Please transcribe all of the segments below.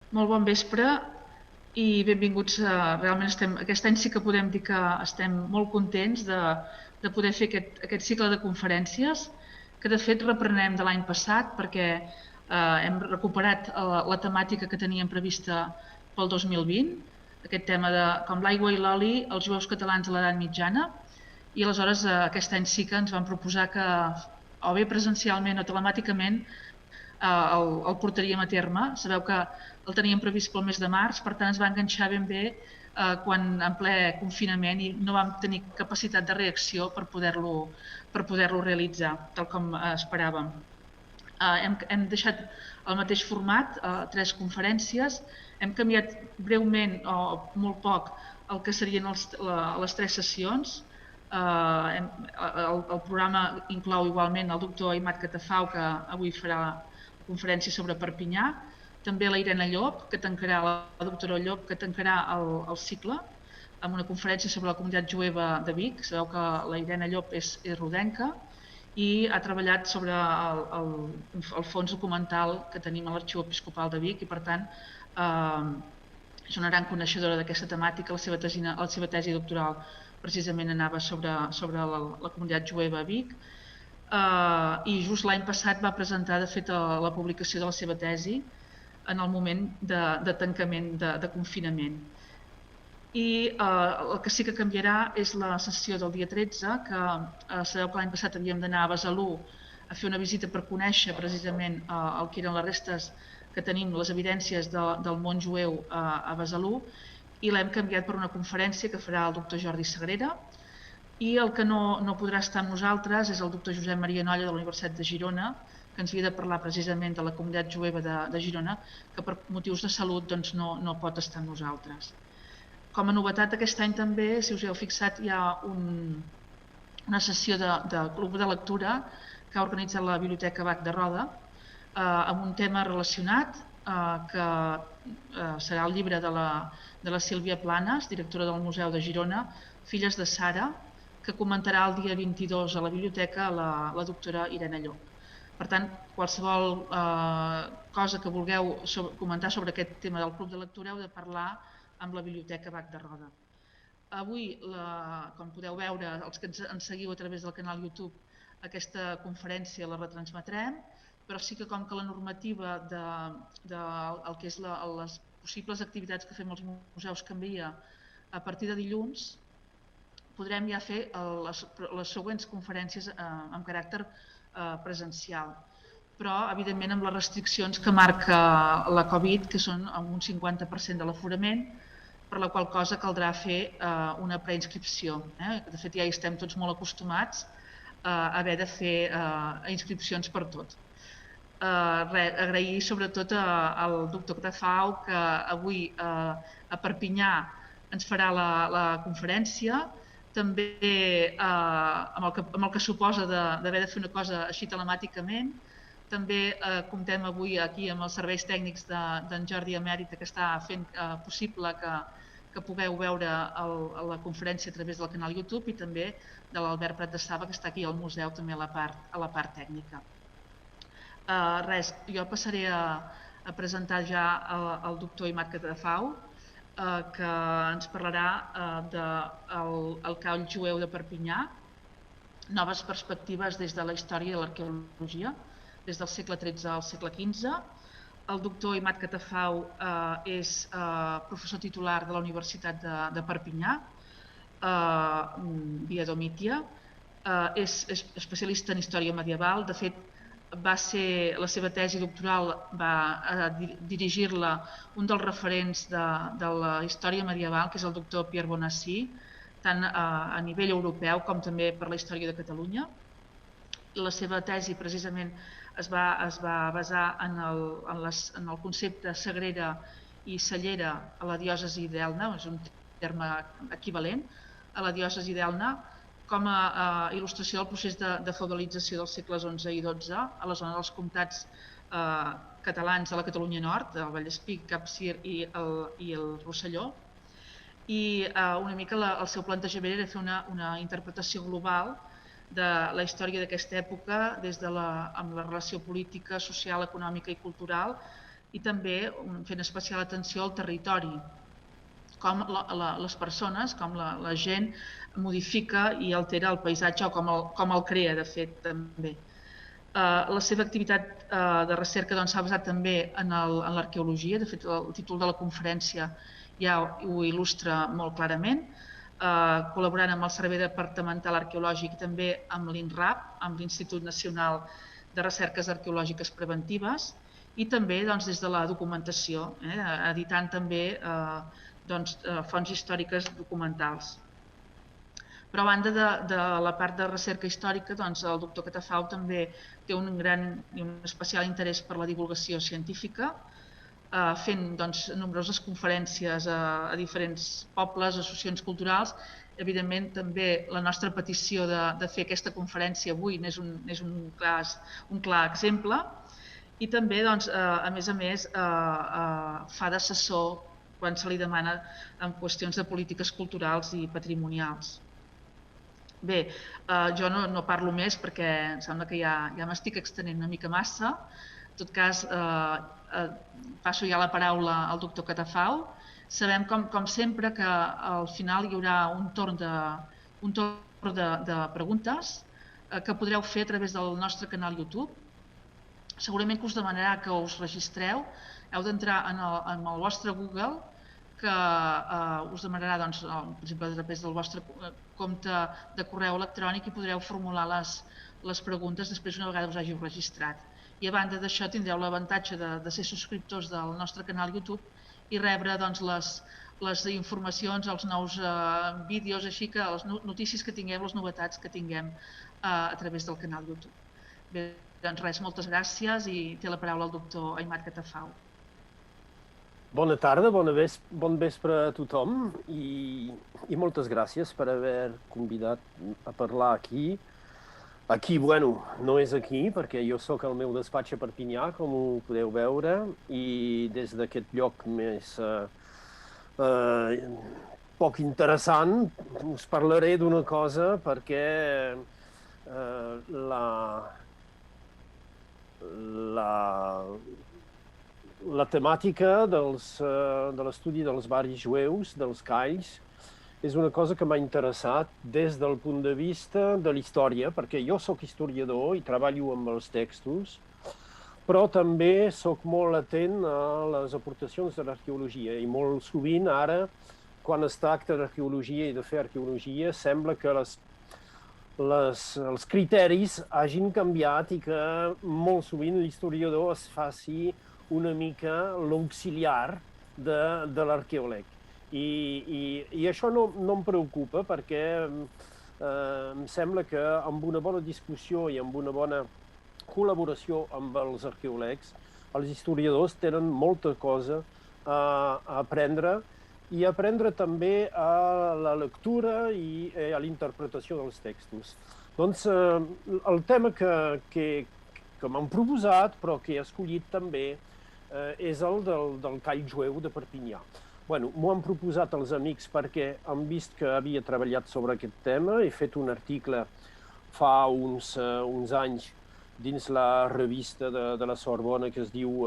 Molt bon vespre i benvinguts. Realment aquest any sí que podem dir que estem molt contents de poder fer aquest cicle de conferències, que de fet reprenem de l'any passat perquè hem recuperat la temàtica que teníem prevista pel 2020, aquest tema de com l'aigua i l'oli, els jueus catalans a l'edat mitjana, i aleshores aquest any sí que ens vam proposar que o bé presencialment o telemàticament el portaríem a terme. Sabeu que el teníem previst pel mes de març, per tant es va enganxar ben bé quan en ple confinament i no vam tenir capacitat de reacció per poder-lo realitzar, tal com esperàvem. Hem deixat el mateix format, 3 conferències, hem canviat breument o molt poc el que serien les 3 sessions. El programa inclou igualment el doctor Aimat Catafau, que avui farà conferència sobre Perpinyà, també la Irene Llop, la doctora Llop, que tancarà el cicle amb una conferència sobre la comunitat jueva de Vic. Sabeu que la Irene Llop és rodenca i ha treballat sobre el fons documental que tenim a l'Arxiu Episcopal de Vic i, per tant, és una gran coneixedora d'aquesta temàtica. La seva tesi doctoral precisament anava sobre la comunitat jueva a Vic. I just l'any passat va presentar, de fet, la publicació de la seva tesi en el moment de tancament de confinament. I el que sí que canviarà és la sessió del dia 13, que sabeu que l'any passat havíem d'anar a Besalú a fer una visita per conèixer precisament el que eren les restes que tenim, les evidències del món jueu a Besalú, i l'hem canviat per una conferència que farà el doctor Jordi Sagrera. I el que no podrà estar amb nosaltres és el doctor Josep Maria Nolla de la Universitat de Girona, que ens havia de parlar precisament de la comunitat jueva de Girona, que per motius de salut doncs, no pot estar amb nosaltres. Com a novetat aquest any també, si us heu fixat, hi ha una sessió de club de lectura que ha organitzat la Biblioteca Bac de Roda amb un tema relacionat que serà el llibre de la Sílvia Planes, directora del Museu de Girona, Filles de Sara, que comentarà el dia 22 a la biblioteca la doctora Irene Llop. Per tant, qualsevol cosa que vulgueu comentar sobre aquest tema del club de lectura heu de parlar amb la Biblioteca Bac de Roda. Avui, com podeu veure, els que ens seguiu a través del canal YouTube, aquesta conferència la retransmetrem, però sí que com que la normativa del que és les possibles activitats que fem als museus canvia a partir de dilluns, podrem ja fer les següents conferències amb caràcter presencial, però evidentment amb les restriccions que marca la Covid, que són amb un 50% de l'aforament, per la qual cosa caldrà fer una preinscripció. De fet, ja hi estem tots molt acostumats a haver de fer inscripcions per tot. Agrair sobretot al doctor Catafau, que avui a Perpinyà ens farà la conferència, també amb el que suposa d'haver de fer una cosa així telemàticament. També comptem avui aquí amb els serveis tècnics d'en Jordi Emèrita, que està fent possible que pugueu veure la conferència a través del canal YouTube, i també de l'Albert Prat de Saba, que està aquí al museu també a la part tècnica. Res, jo passaré a presentar ja el doctor Aimat Catafau, que ens parlarà del call jueu de Perpinyà, noves perspectives des de la història i l'arqueologia, des del segle XIII al segle XV. El doctor Aimat Catafau és professor titular de la Universitat de Perpinyà, via Domitia, és especialista en història medieval. De fet, la seva tesi doctoral va dirigir-la un dels referents de la història medieval, que és el doctor Pierre Bonassy, tant a nivell europeu com també per la història de Catalunya. La seva tesi precisament es va basar en el concepte sagrera i cellera a la diòcesi d'Elna, és un terme equivalent a la diòcesi d'Elna, com a il·lustració del procés de feudalització dels segles XI i XII a la zona dels comtats catalans de la Catalunya Nord, el Vallespir, Capcir i el Rosselló. I una mica el seu plantejament era fer una interpretació global de la història d'aquesta època amb la relació política, social, econòmica i cultural i també fent especial atenció al territori, com les persones, com la gent modifica i altera el paisatge o com el crea, de fet, també. La seva activitat de recerca s'ha basat també en l'arqueologia, de fet el títol de la conferència ja ho il·lustra molt clarament, col·laborant amb el Servei Departamental Arqueològic i també amb l'INRAP, amb l'Institut Nacional de Recerques Arqueològiques Preventives, i també des de la documentació, editant també fonts històriques documentals. Però a banda de la part de recerca històrica, el doctor Catafau també té un gran i un especial interès per la divulgació científica, fent nombroses conferències a diferents pobles, associacions culturals. Evidentment, també la nostra petició de fer aquesta conferència avui n'és un clar exemple. I també, a més, fa d'assessor quan se li demana en qüestions de polítiques culturals i patrimonials. Bé, jo no parlo més perquè em sembla que ja m'estic extenent una mica massa. En tot cas, passo ja la paraula al doctor Catafau. Sabem, com sempre, que al final hi haurà un torn de preguntes que podreu fer a través del nostre canal YouTube. Segurament que us demanarà que us registreu. Heu d'entrar en el vostre Google, que us demanarà, per exemple, a través del vostre compte de correu electrònic, i podreu formular les preguntes després una vegada us hàgiu registrat. I a banda d'això tindreu l'avantatge de ser subscriptors del nostre canal YouTube i rebre les informacions, els nous vídeos, així que les notícies que tinguem, les novetats que tinguem a través del canal YouTube. Bé, doncs res, moltes gràcies i té la paraula el doctor Aimat Catafau. Bona tarda, bon vespre a tothom i moltes gràcies per haver convidat a parlar aquí. Aquí, bueno, no és aquí perquè jo soc al meu despatx a Perpinyà, com ho podeu veure, i des d'aquest lloc més poc interessant us parlaré d'una cosa perquè la temàtica de l'estudi dels barris jueus, dels CAIs, és una cosa que m'ha interessat des del punt de vista de la història, perquè jo soc historiador i treballo amb els textos, però també soc molt atent a les aportacions de l'arqueologia i molt sovint ara, quan es tracta d'arqueologia i de fer arqueologia, sembla que els criteris hagin canviat i que molt sovint l'historiador es faci una mica l'auxiliar de l'arqueòleg. I això no em preocupa perquè em sembla que amb una bona discussió i amb una bona col·laboració amb els arqueòlegs, els historiadors tenen molta cosa a aprendre i aprendre també a la lectura i a la interpretació dels textos. Doncs el tema que m'han proposat, però que he escollit també, és el del call jueu de Perpinyà. M'ho han proposat els amics perquè han vist que havia treballat sobre aquest tema. He fet un article fa uns anys dins la revista de la Sorbona que es diu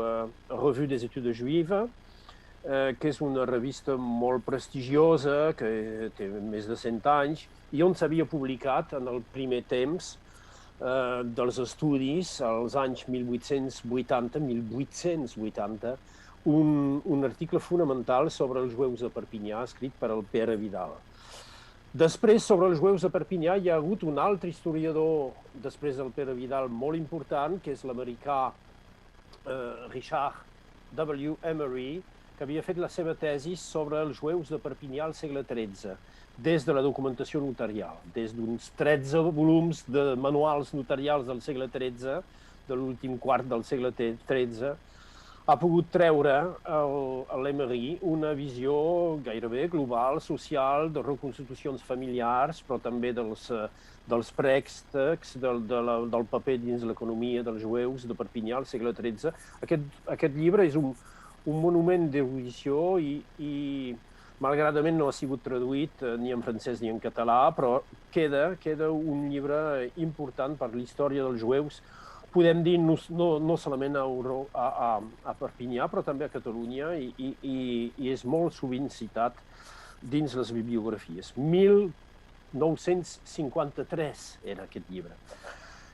Revue des études juives, que és una revista molt prestigiosa, que té més de 100 anys, i on s'havia publicat en el primer temps dels estudis, als anys 1880, un article fonamental sobre els jueus de Perpinyà, escrit per el Pere Vidal. Després, sobre els jueus de Perpinyà, hi ha hagut un altre historiador, després del Pere Vidal, molt important, que és l'americà Richard W. Emery, que havia fet la seva tesi sobre els jueus de Perpinyà al segle XIII, des de la documentació notarial, des d'uns 13 volums de manuals notarials del segle XIII, de l'últim quart del segle XIII, ha pogut treure l'Emery una visió gairebé global, social, de reconstitucions familiars, però també dels préstecs, del paper dins l'economia dels jueus de Perpinyà al segle XIII. Aquest llibre és un monument d'erudició i malgradament no ha sigut traduït ni en francès ni en català, però queda un llibre important per la història dels jueus, podem dir no solament a Perpinyà, però també a Catalunya, i és molt sovint citat dins les bibliografies. 1953 era aquest llibre.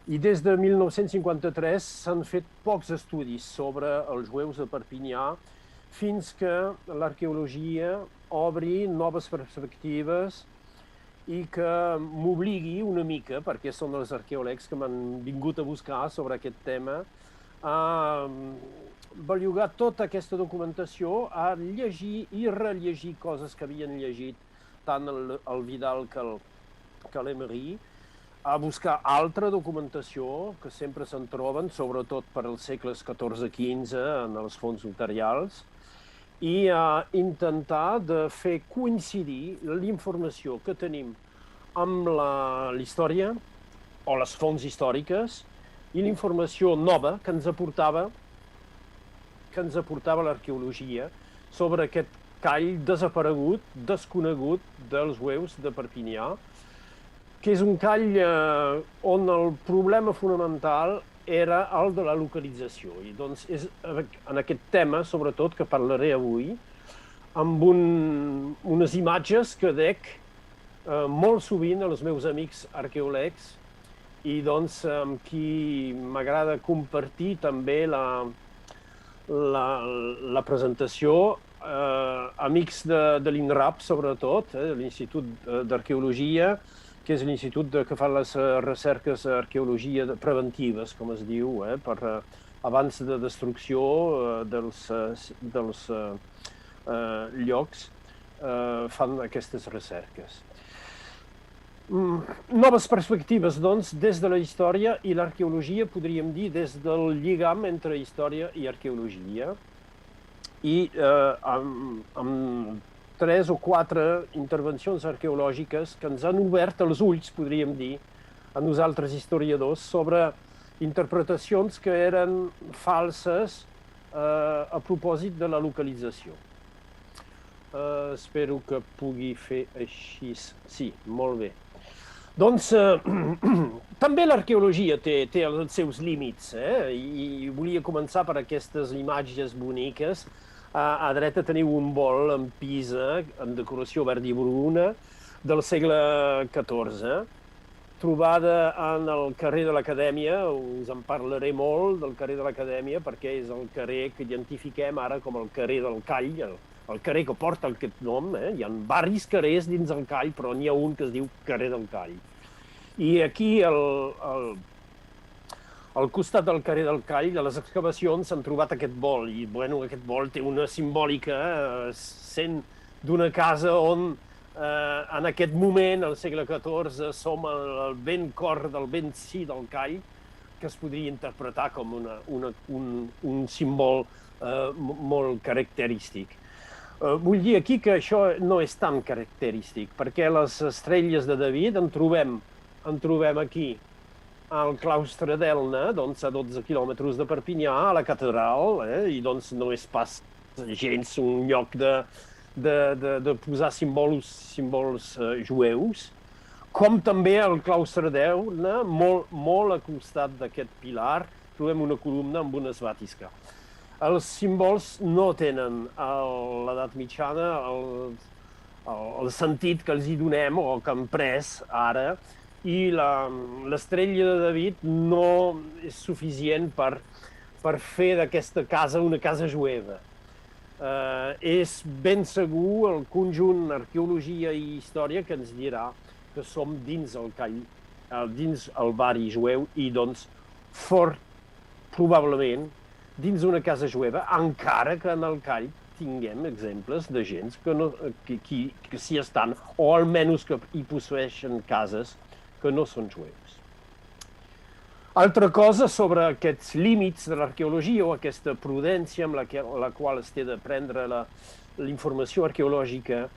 I des de 1953 s'han fet pocs estudis sobre els jueus de Perpinyà fins que l'arqueologia obri noves perspectives i que m'obligui una mica, perquè són els arqueòlegs que m'han vingut a buscar sobre aquest tema, a bellugar tota aquesta documentació, a llegir i rellegir coses que havien llegit tant el Vidal que l'Emery, a buscar altra documentació que sempre se'n troben, sobretot per als segles XIV-XV en els fons notarials, i a intentar de fer coincidir l'informació que tenim amb la història o les fonts històriques i l'informació nova que ens aportava l'arqueologia sobre aquest call desaparegut, desconegut dels jueus de Perpinyà, que és un call on el problema fonamental era el de la localització. I doncs és en aquest tema, sobretot, que parlaré avui, amb unes imatges que dec molt sovint als meus amics arqueòlegs i doncs amb qui m'agrada compartir també la presentació, amics de l'INRAP, sobretot, de l'Institut d'Arqueologia, que és l'institut que fa les recerques d'arqueologia preventives, com es diu, per abans de destrucció dels llocs, fan aquestes recerques. Noves perspectives, doncs, des de la història i l'arqueologia, podríem dir, des del lligam entre història i arqueologia, i amb 3 o 4 intervencions arqueològiques que ens han obert els ulls, podríem dir, a nosaltres historiadors, sobre interpretacions que eren falses a propòsit de la localització. Espero que pugui fer així. Sí, molt bé. Doncs també l'arqueologia té els seus límits, i volia començar per aquestes imatges boniques. A dreta teniu un bol en Pisa, en decoració verd i bruna, del segle XIV, trobada en el carrer de l'Acadèmia. Us en parlaré molt del carrer de l'Acadèmia, perquè és el carrer que identifiquem ara com el carrer del Call, el carrer que porta aquest nom. Hi ha diversos carrers dins el Call, però n'hi ha un que es diu carrer del Call. I aquí, al costat del carrer del Call, a les excavacions s'han trobat aquest bol, i aquest bol té una simbòlica sent d'una casa on en aquest moment, al segle XIV, som al ben cor del ben sí del Call, que es podria interpretar com un símbol molt característic. Vull dir aquí que això no és tan característic, perquè les estrelles de David en trobem aquí, al claustre d'Elna, doncs a 12 quilòmetres de Perpinyà, a la catedral, i doncs no és pas gens un lloc de posar símbols jueus, com també al claustre d'Elna, molt a costat d'aquest pilar, trobem una columna amb una esbatisca. Els símbols no tenen a l'edat mitjana el sentit que els hi donem o que hem pres ara, i l'estrella de David no és suficient per fer d'aquesta casa una casa jueva. És ben segur el conjunt arqueologia i història que ens dirà que som dins el Call, dins el barri jueu, i doncs fort probablement dins una casa jueva, encara que en el Call tinguem exemples de gent que s'hi estan, o almenys que hi posseeixen cases que no són jueus. Altra cosa sobre aquests límits de l'arqueologia o aquesta prudència amb la qual es té de prendre l'informació arqueològica,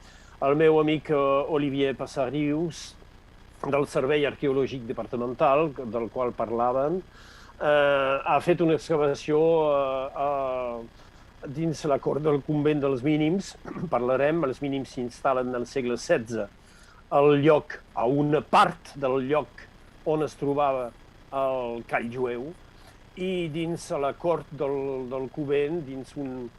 el meu amic Olivier Passarius, del Servei Arqueològic Departamental, del qual parlaven, ha fet una excavació dins la cort del convent dels Mínims. Parlarem, els Mínims s'instal·len en el segle XVI al lloc, a una part del lloc on es trobava el Call jueu, i dins la cort del convent, dins un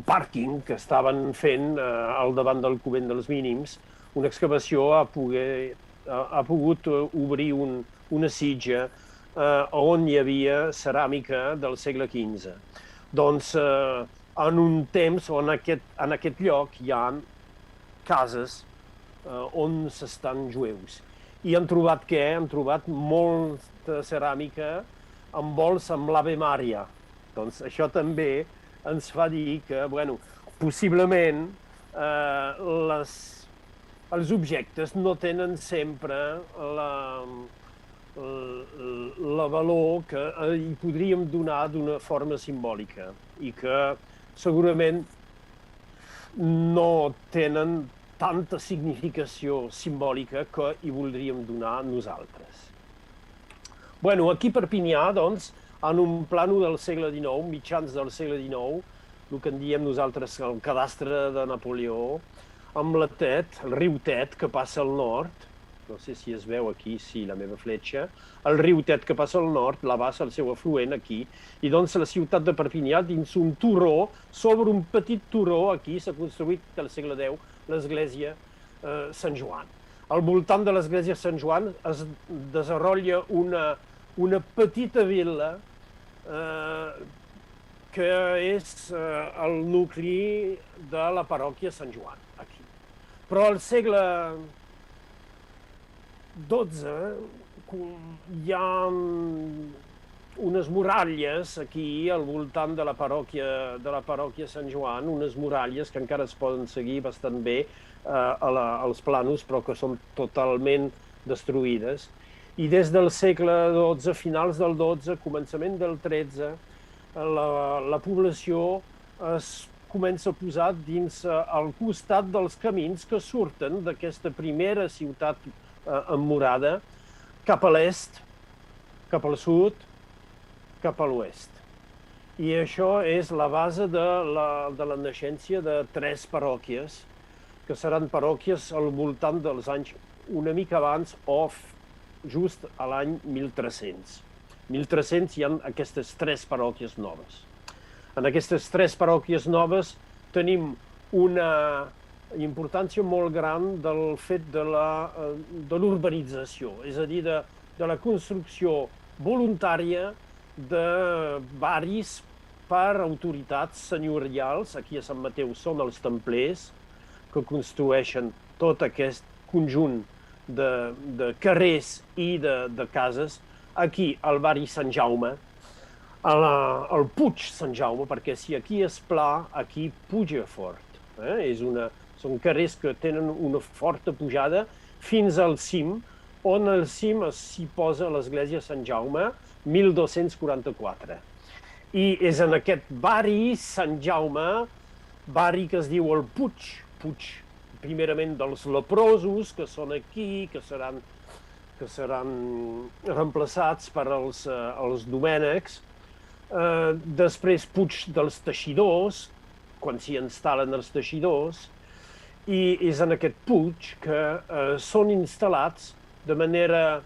pàrquing que estaven fent al davant del convent dels Mínims, una excavació ha pogut obrir una sitja on hi havia ceràmica del segle XV. Doncs en un temps o en aquest lloc hi ha cases on s'estan jueus. I han trobat què? Han trobat molta ceràmica amb vols amb l'Ave Maria. Doncs això també ens fa dir que, bueno, possiblement els objectes no tenen sempre la valor que hi podríem donar d'una forma simbòlica i que segurament no tenen tanta significació simbòlica que hi voldríem donar nosaltres. Bueno, aquí a Perpinyà, doncs, en un plànol del segle XIX, mitjans del segle XIX, el que en diem nosaltres el cadastre de Napoleó, amb la Tet, el riu Tet, que passa al nord, no sé si es veu aquí, sí, la meva fletxa, el riu Tet que passa al nord, la bassa, el seu afluent aquí, i doncs la ciutat de Perpinyà, dins un turó, sobre un petit turó, aquí s'ha construït al segle X l'església Sant Joan. Al voltant de l'església Sant Joan es desenvolupa una petita vil·la que és el nucli de la parròquia Sant Joan, aquí. Però al segle XII hi ha unes muralles aquí al voltant de la parròquia Sant Joan, unes muralles que encara es poden seguir bastant bé als plànols, però que són totalment destruïdes. I des del segle XII, finals del XII, començament del XIII, la població es comença a posar dins al costat dels camins que surten d'aquesta primera ciutat emmurada cap a l'est, cap al sud, cap a l'oest. I això és la base de la naixença de 3 parròquies, que seran parròquies al voltant dels anys una mica abans o just a l'any 1300. 1300 hi ha aquestes 3 parròquies noves. En aquestes 3 parròquies noves tenim una importància molt gran del fet de l'urbanització, és a dir, de la construcció voluntària de barris per autoritats senyorials. Aquí a Sant Mateu són els templers que construeixen tot aquest conjunt de carrers i de cases. Aquí, al barri Sant Jaume, al Puig Sant Jaume, perquè si aquí és pla, aquí puja fort. Són carrers que tenen una forta pujada fins al cim, on al cim s'hi posa l'església Sant Jaume, 1244. I és en aquest barri Sant Jaume, barri que es diu el Puig, primerament dels leprosos, que són aquí, que seran reemplaçats per els domènecs, després Puig dels Teixidors, quan s'hi instal·len els teixidors, i és en aquest Puig que són instal·lats de manera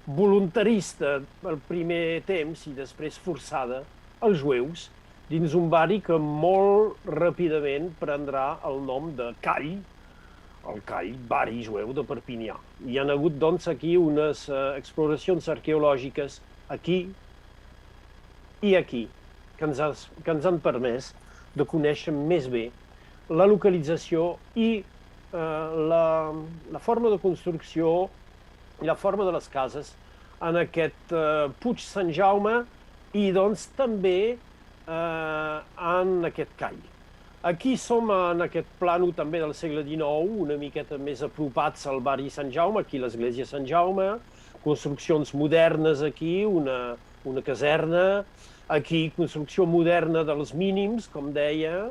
voluntarista al primer temps i després forçada els jueus dins un barri que molt ràpidament prendrà el nom de Call, el Call, barri jueu de Perpinyà. Hi ha hagut, doncs, aquí unes exploracions arqueològiques aquí i aquí, que ens han permès de conèixer més bé la localització i la forma de construcció i la forma de les cases en aquest Puig Sant Jaume i, doncs, també en aquest Call. Aquí som en aquest plànol també del segle XIX, una miqueta més apropats al barri Sant Jaume, aquí l'església Sant Jaume, construccions modernes aquí, una caserna, aquí construcció moderna dels Mínims, com deia,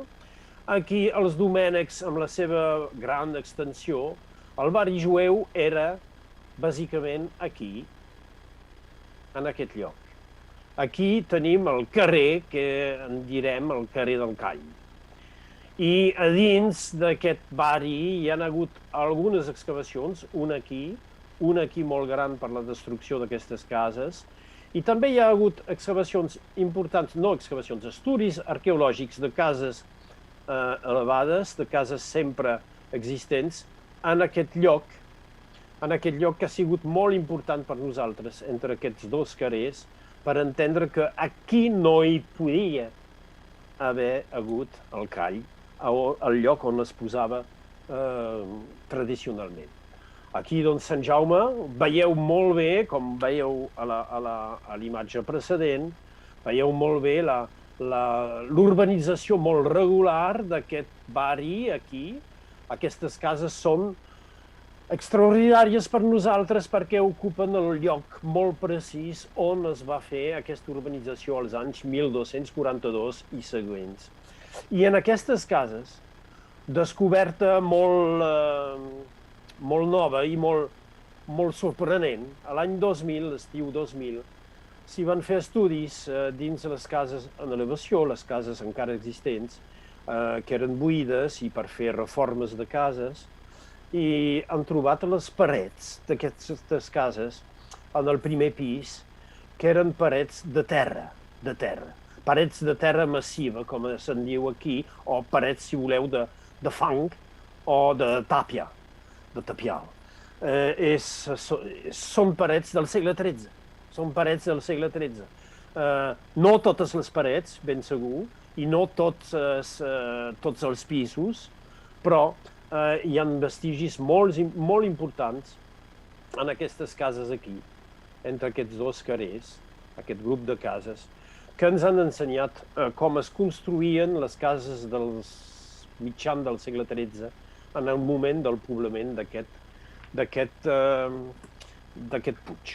aquí els domènecs amb la seva gran extensió. El barri jueu era bàsicament aquí, en aquest lloc. Aquí tenim el carrer, que en direm el carrer del Call. I a dins d'aquest barri hi ha hagut algunes excavacions, una aquí molt gran per la destrucció d'aquestes cases, I també hi ha hagut excavacions importants, no excavacions, estudis arqueològics de cases elevades, de cases sempre existents, en aquest lloc que ha sigut molt important per nosaltres, entre aquests dos carrers, per entendre que aquí no hi podia haver hagut el call, el lloc on es posava tradicionalment. Aquí, doncs, Sant Jaume, veieu molt bé, com veieu a l'imatge precedent, veieu molt bé l'urbanització molt regular d'aquest barri aquí. Aquestes cases són extraordinàries per nosaltres perquè ocupen el lloc molt precís on es va fer aquesta urbanització als anys 1242 i següents. I en aquestes cases, descoberta molt nova i molt sorprenent, l'any 2000, l'estiu 2000, s'hi van fer estudis dins les cases en elevació, les cases encara existents, que eren buides i per fer reformes de cases, i han trobat les parets d'aquestes cases en el primer pis, que eren parets de terra, parets de terra massiva, com se'n diu aquí, o parets, si voleu, de fang o de tàpia, de tapial. Són parets del segle XIII. Són parets del segle XIII. No totes les parets, ben segur, i no tots els pisos, però hi ha vestigis molt importants en aquestes cases aquí, entre aquests dos carrers, aquest grup de cases, que ens han ensenyat com es construïen les cases del mitjan del segle XIII en el moment del poblament d'aquest puig.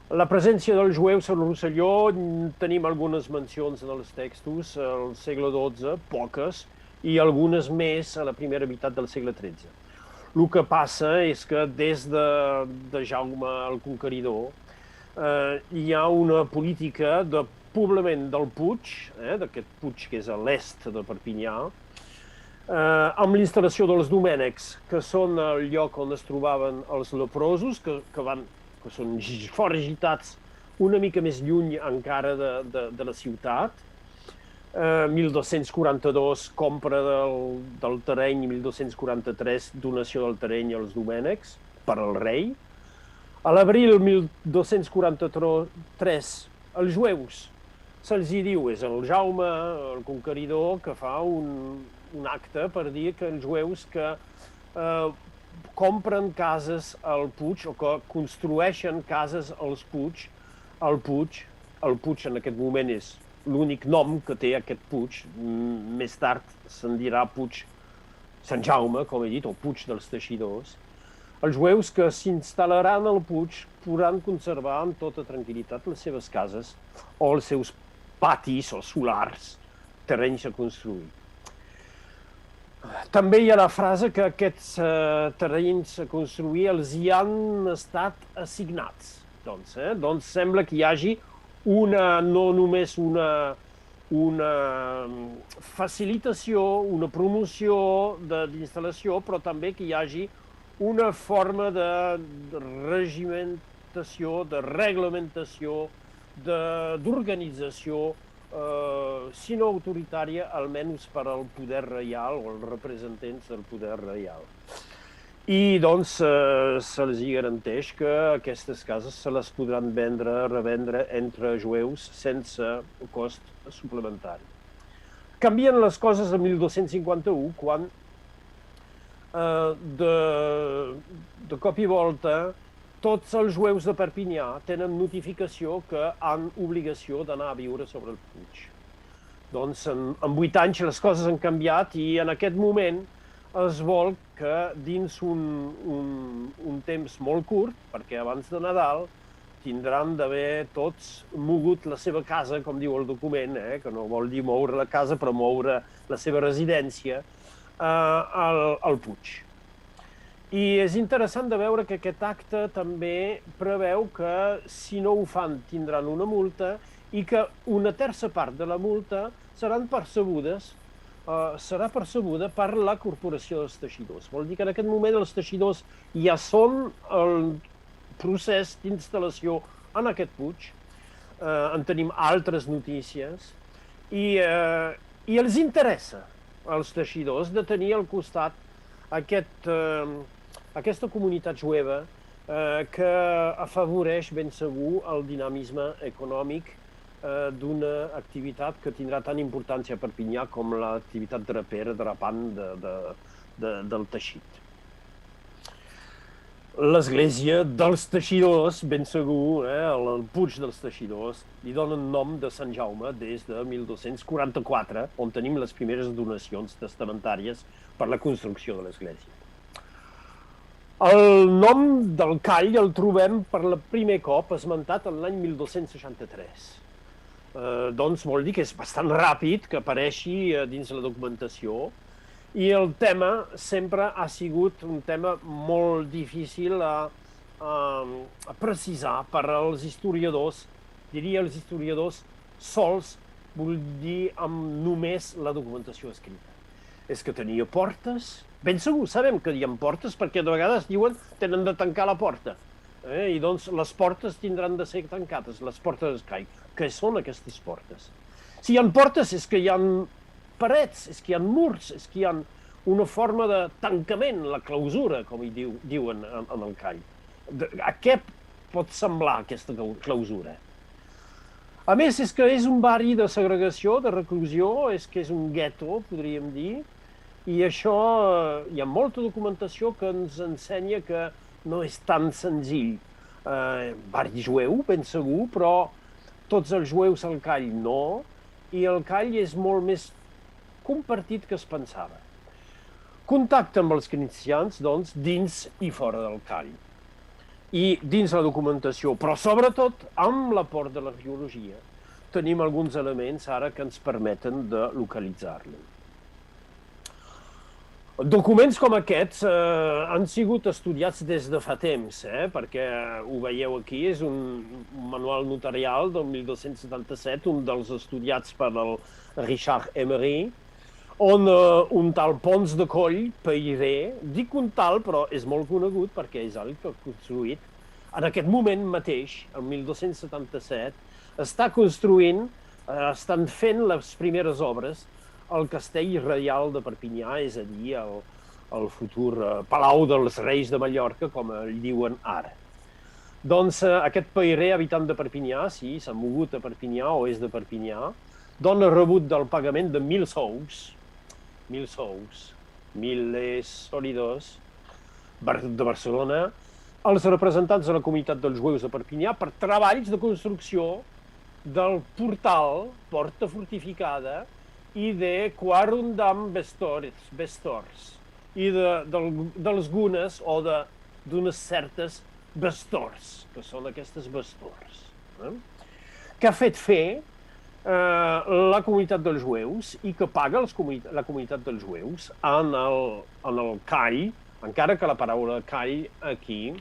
La presència dels jueus a Rosselló, tenim algunes mencions en els textos, al segle XII, poques, i algunes més a la primera meitat del segle XIII. El que passa és que des de Jaume el Conqueridor hi ha una política de poblament del Puig, d'aquest Puig que és a l'est de Perpinyà, amb l'instal·lació dels domènecs, que són el lloc on es trobaven els leprosos, que són foragitats una mica més lluny encara de la ciutat. 1242, compra del terreny, 1243, donació del terreny als domènecs per al rei. A l'abril 1243, els jueus se'ls hi diu, és el Jaume, el Conqueridor, que fa un acte per dir que els jueus que compren cases al Puig o que construeixen cases al Puig en aquest moment és l'únic nom que té aquest Puig, més tard se'n dirà Puig Sant Jaume, com he dit, o Puig dels Teixidors. Els jueus que s'instal·laran al Puig podran conservar amb tota tranquil·litat les seves cases o els seus patis o solars, terrenys a construir. També hi ha la frase que aquests terrenys a construir els hi han estat assignats. Doncs sembla que hi hagi no només una facilitació, una promoció d'instal·lació, però també que hi hagi una forma de regimentació, de reglamentació, d'organització, si no autoritària, almenys per al poder reial o els representants del poder reial. I doncs se'ls garanteix que aquestes cases se les podran revendre entre jueus sense cost suplementari. Canvien les coses en 1251 quan de cop i volta tots els jueus de Perpinyà tenen notificació que han obligació d'anar a viure sobre el Puig. Doncs en 8 anys les coses han canviat i en aquest moment es vol que dins un temps molt curt, perquè abans de Nadal tindran d'haver tots mogut la seva casa, com diu el document, que no vol dir moure la casa, però moure la seva residència al Puig. I és interessant de veure que aquest acte també preveu que si no ho fan tindran una multa i que una terça part de la multa serà percebuda per la Corporació dels Teixidors. Vol dir que en aquest moment els teixidors ja són el procés d'instal·lació en aquest Puig en tenim altres notícies, i els interessa als teixidors de tenir al costat aquesta comunitat jueva que afavoreix ben segur el dinamisme econòmic d'una activitat que tindrà tant importància a Perpinyà com l'activitat drapera, drapant del teixit. L'església dels teixidors, ben segur, el Puig dels Teixidors, li donen nom de Sant Jaume des de 1244, on tenim les primeres donacions testamentàries per la construcció de l'església. El nom del call el trobem per el primer cop esmentat en l'any 1263. Doncs vol dir que és bastant ràpid que apareixi dins la documentació, i el tema sempre ha sigut un tema molt difícil a precisar per als historiadors, diria els historiadors sols, vull dir amb només la documentació escrita. És que tenia portes, ben segur sabem que hi ha portes perquè de vegades diuen tenen de tancar la porta, i doncs les portes tindran de ser tancades, les portes d'escai. Què són aquestes portes? Si hi ha portes és que hi ha parets, és que hi ha murs, és que hi ha una forma de tancament, la clausura, com hi diuen en el call. A què pot semblar aquesta clausura? A més, és que és un barri de segregació, de reclusió, és que és un gueto, podríem dir, i això hi ha molta documentació que ens ensenya que no és tan senzill. Barri jueu, ben segur, però tots els jueus al call no, i el call és molt més compartit que es pensava. Contacte amb els cristians, doncs, dins i fora del call. I dins la documentació, però sobretot amb l'aport de l'arqueologia, tenim alguns elements ara que ens permeten de localitzar-lo. Documents com aquests han sigut estudiats des de fa temps, perquè ho veieu aquí, és un manual notarial del 1277, un dels estudiats per el Richard Emery, on un tal Pons de Coll, pairé, dic un tal, però és molt conegut perquè és el que ha construït, en aquest moment mateix, el 1277, està construint, estan fent les primeres obres al Castell Reial de Perpinyà, és a dir, el futur Palau dels Reis de Mallorca, com el diuen ara. Doncs aquest pairé, habitant de Perpinyà, sí, s'ha mogut a Perpinyà o és de Perpinyà, dona rebut del pagament de 1.000 sous, 1.000 solidors de Barcelona, als representants de la comunitat dels jueus de Perpinyà per treballs de construcció del portal, porta fortificada, i de Quarum dam Vestors, i dels gunes o d'unes certes Vestors, que són aquestes Vestors, que ha fet fer la comunitat dels jueus i que paga la comunitat dels jueus en el call, encara que la paraula call aquí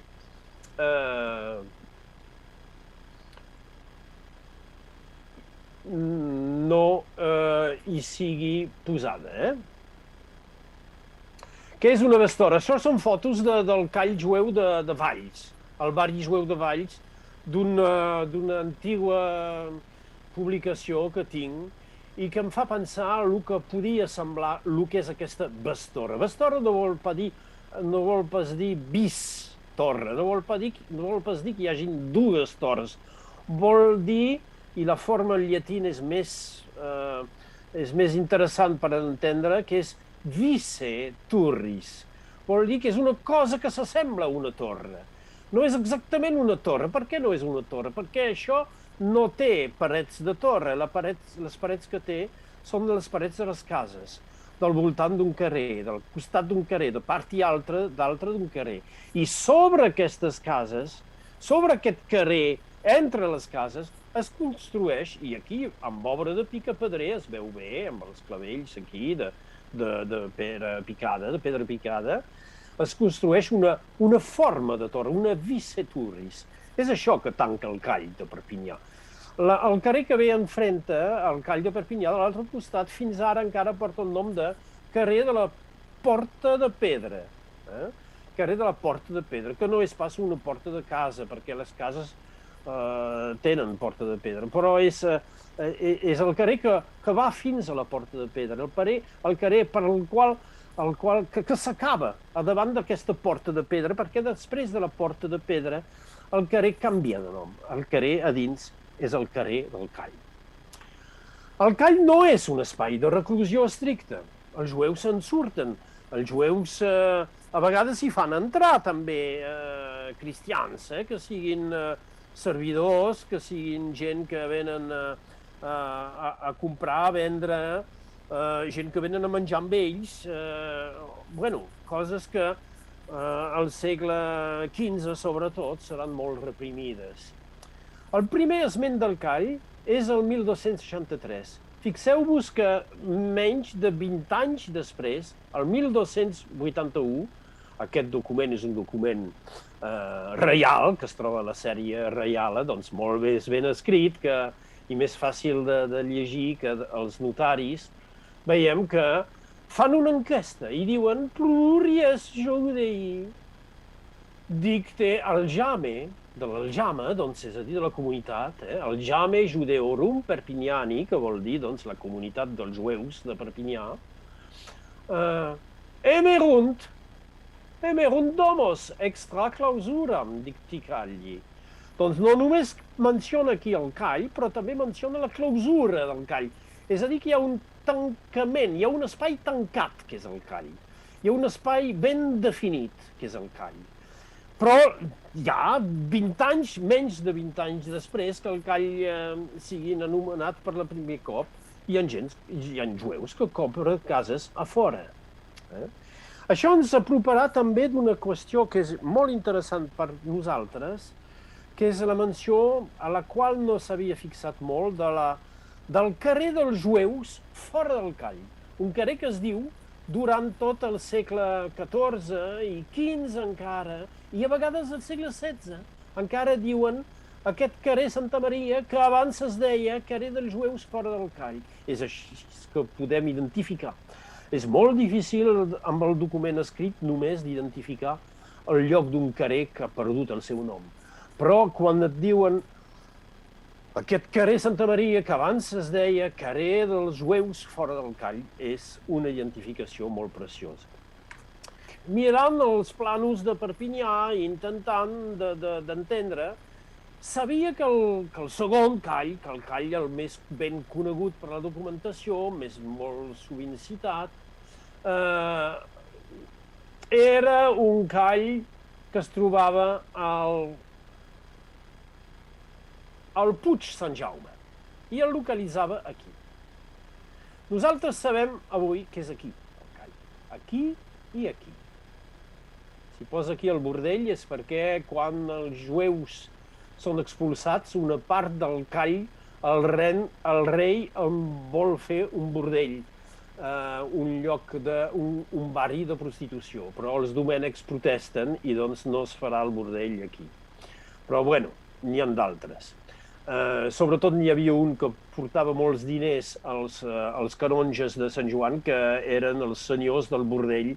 no hi sigui posada. Què és una vestora? Això són fotos del call jueu de Valls, el barri jueu de Valls, d'una antiga publicació que tinc i que em fa pensar el que podia semblar el que és aquesta vestora. Vestora no vol pas dir bis torre, no vol pas dir que hi hagi dues torres, vol dir, i la forma llatina és més interessant per entendre, que és vice turris. Vol dir que és una cosa que s'assembla a una torre. No és exactament una torre. Per què no és una torre? Perquè això no té parets de torre. Les parets que té són les parets de les cases, del voltant d'un carrer, del costat d'un carrer, de part i altra d'un carrer. I sobre aquestes cases, sobre aquest carrer, entre les cases, es construeix, i aquí amb obra de picapedrer es veu bé, amb els clavells aquí de pedra picada, es construeix una forma de torre, una vice turris. És això que tanca el call de Perpinyà. El carrer que ve enfrente, el call de Perpinyà, de l'altre costat, fins ara encara porta el nom de carrer de la Porta de Pedra. Carrer de la Porta de Pedra, que no és pas una porta de casa, perquè les cases tenen Porta de Pedra, però és el carrer que va fins a la Porta de Pedra, el carrer per que s'acaba a davant d'aquesta Porta de Pedra, perquè després de la Porta de Pedra el carrer canvia de nom. El carrer a dins és el carrer del Call. El Call no és un espai de reclusió estricta. Els jueus se'n surten. Els jueus a vegades hi fan entrar també cristians, que siguin servidors, que siguin gent que venen a comprar, a vendre, gent que venen a menjar amb ells, bueno, coses que al segle XV, sobretot, seran molt reprimides. El primer esment del Call és el 1263. Fixeu-vos que menys de 20 anys després, el 1281, aquest document és un document reial, que es troba a la sèrie reial, doncs molt més ben escrit i més fàcil de llegir que els notaris, veiem que fan una enquesta i diuen plurias judei dicte aljame, de l'aljama, doncs, és a dir, de la comunitat, aljame judeorum perpignani, que vol dir, doncs, la comunitat dels jueus de Perpinyà, emerunt domos extra clausuram dicti Calli. Doncs no només menciona aquí el Call, però també menciona la clausura del Call. És a dir, que hi ha un tancament, hi ha un espai tancat, que és el Call. Hi ha un espai ben definit, que és el Call. Però hi ha 20 anys, menys de 20 anys després que el Call sigui anomenat per la primer cop, hi ha jueus que compren cases a fora. Això ens aproparà també d'una qüestió que és molt interessant per nosaltres, que és la menció a la qual no s'havia fixat molt del carrer dels jueus fora del Call. Un carrer que es diu durant tot el segle XIV i XV encara, i a vegades el segle XVI, encara diuen aquest carrer Santa Maria que abans es deia carrer dels jueus fora del Call. És així que podem identificar. És molt difícil amb el document escrit només d'identificar el lloc d'un carrer que ha perdut el seu nom. Però quan et diuen aquest carrer Santa Maria, que abans es deia carrer dels jueus fora del Call, és una identificació molt preciosa. Mirant els plànols de Perpinyà i intentant d'entendre, sabia que el segon Call, que el Call el més ben conegut per la documentació, molt sovint citat, era un Call que es trobava al Puig Sant Jaume, i el localitzava aquí. Nosaltres sabem avui que és aquí, el Call. Aquí i aquí. Si posa aquí el bordell és perquè quan els jueus són expulsats, una part del Call, el rei en vol fer un bordell, un lloc, un barri de prostitució, però els domènecs protesten i doncs no es farà el bordell aquí. Però bueno, n'hi ha d'altres. Sobretot n'hi havia un que portava molts diners als canonges de Sant Joan, que eren els senyors del bordell,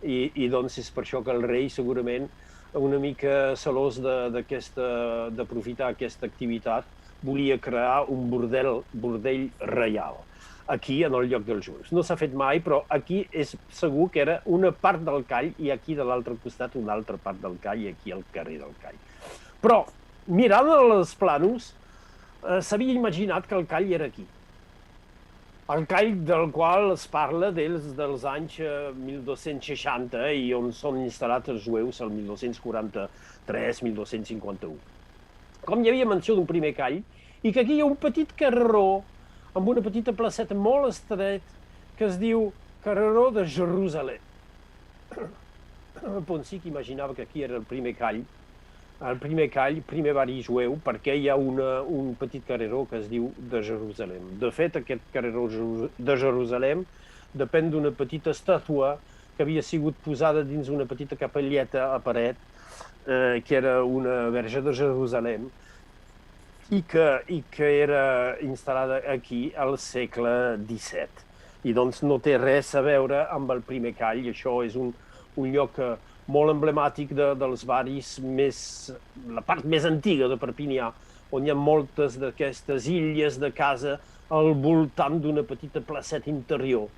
i doncs és per això que el rei segurament, una mica celós d'aprofitar aquesta activitat, volia crear un bordell reial, aquí en el lloc dels jueus. No s'ha fet mai, però aquí és segur que era una part del Call i aquí de l'altre costat una altra part del Call i aquí el carrer del Call. Però, mirant els plànols, s'havia imaginat que el Call era aquí. El Call del qual es parla dels anys 1260 i on són instal·lats els jueus el 1243-1251. Com hi havia menció d'un primer Call, i que aquí hi ha un petit carreró amb una petita placeta molt estret que es diu Carreró de Jerusalem. Ponsic imaginava que aquí era el primer Call, primer barri jueu, perquè hi ha un petit carreró que es diu de Jerusalem. De fet, aquest carreró de Jerusalem depèn d'una petita estàtua que havia sigut posada dins una petita capelleta a paret, que era una verge de Jerusalem, i que era instal·lada aquí al segle XVII. I doncs no té res a veure amb el primer Call, i això és un lloc molt emblemàtic dels barris la part més antiga de Perpinyà, on hi ha moltes d'aquestes illes de casa al voltant d'una petita placeta interior.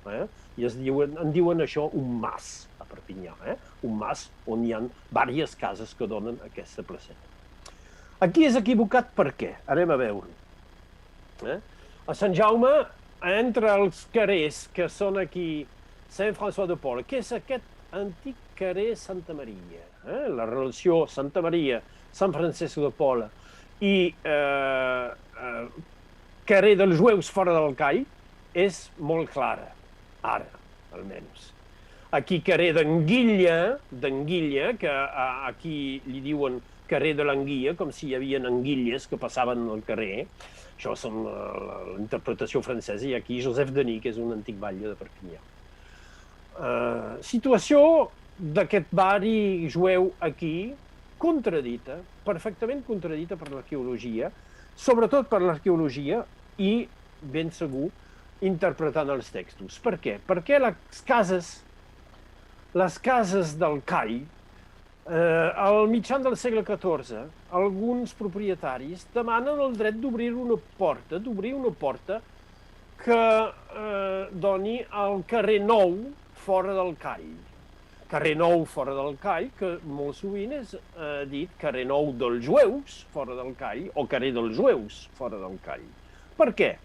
I en diuen això un mas, a Perpinyà. Un mas on hi ha diverses cases que donen aquesta placeta. Aquí és equivocat per què? Anem a veure. A Sant Jaume, entre els carrers que són aquí Saint-François de Paula, que és aquest antic carrer Santa Maria, la relació Santa Maria, Sant Francesc de Paula i carrer dels Jueus fora del Call és molt clara, ara, almenys. Aquí carrer d'Anguilla, que aquí li diuen carrer de l'Anguilla, com si hi havia anguilles que passaven al carrer. Això és la interpretació francesa, i aquí Joseph Denis, que és un antic batlle de Perpinyà. Situació d'aquest barri jueu aquí, contradita, perfectament contradita per l'arqueologia, sobretot per l'arqueologia i, ben segur, interpretant els textos. Per què? Perquè les cases del Call, al mitjan del segle XIV, alguns propietaris demanen el dret d'obrir una porta que doni al carrer Nou fora del Call. Carrer Nou fora del Call, que molt sovint és dit carrer Nou dels Jueus fora del Call o carrer dels Jueus fora del Call. Per què?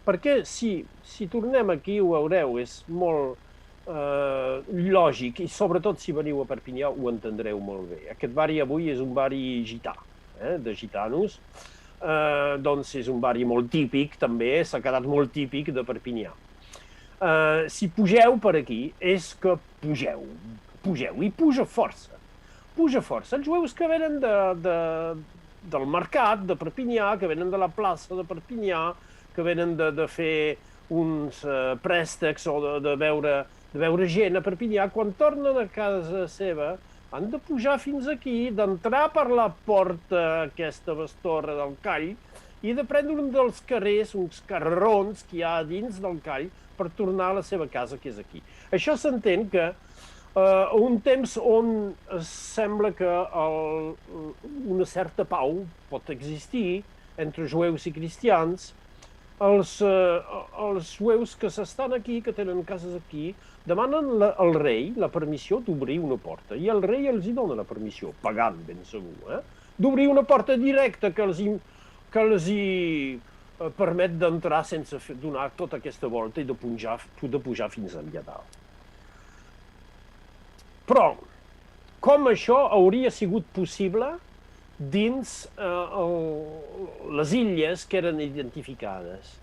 Perquè si tornem aquí ho veureu, és molt lògic, i sobretot si veniu a Perpinyà ho entendreu molt bé. Aquest barri avui és un barri gità, de gitanos, doncs és un barri molt típic també, s'ha quedat molt típic de Perpinyà. Si pugeu per aquí és que pugeu, i puja força. Els jueus que venen del mercat de Perpinyà, que venen de la plaça de Perpinyà, que venen de fer uns préstecs o de veure gent a Perpinyà, quan tornen a casa seva han de pujar fins aquí, d'entrar per la porta aquesta bestorra del Call i de prendre un dels carrers, uns carrerons que hi ha dins del Call per tornar a la seva casa, que és aquí. Això s'entén que un temps on sembla que una certa pau pot existir entre jueus i cristians, els jueus que s'estan aquí, que tenen cases aquí, demanen al rei la permissió d'obrir una porta. I el rei els hi dona la permissió, pagant, ben segur, d'obrir una porta directa que els hi permet d'entrar sense donar tota aquesta volta i de pujar fins allà dalt. Però, com això hauria sigut possible dins les illes que eren identificades?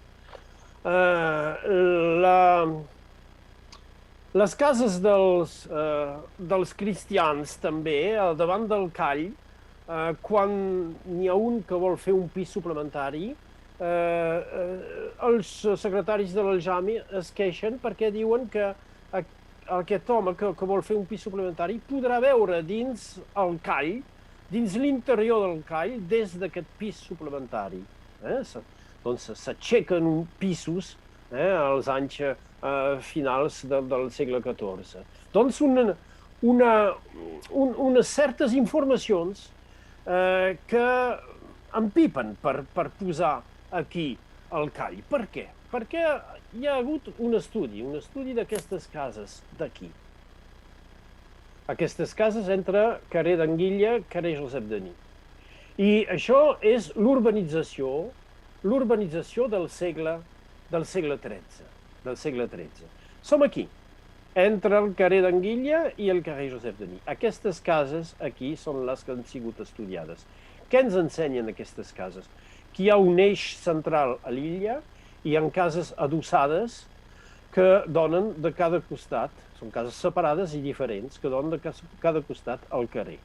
Les cases dels cristians també, al davant del Call, quan n'hi ha un que vol fer un pis suplementari, els secretaris de l'Aljami es queixen perquè diuen que aquest home que vol fer un pis suplementari podrà veure dins el Call, dins l'interior del Call, des d'aquest pis suplementari. Doncs s'aixequen pisos als anys finals del segle XIV. Doncs unes certes informacions que empipen per posar aquí el Call. Per què? Perquè hi ha hagut un estudi d'aquestes cases d'aquí. Aquestes cases entre carrer d'Anguilla i carrer Josep Denis. I això és l'urbanització del segle XIII. Som aquí, entre el carrer d'Anguilla i el carrer Josep Denis. Aquestes cases aquí són les que han sigut estudiades. Què ens ensenyen aquestes cases? Que hi ha un eix central a l'illa, hi ha cases adossades que donen de cada costat, són cases separades i diferents, que donen de cada costat al carrer.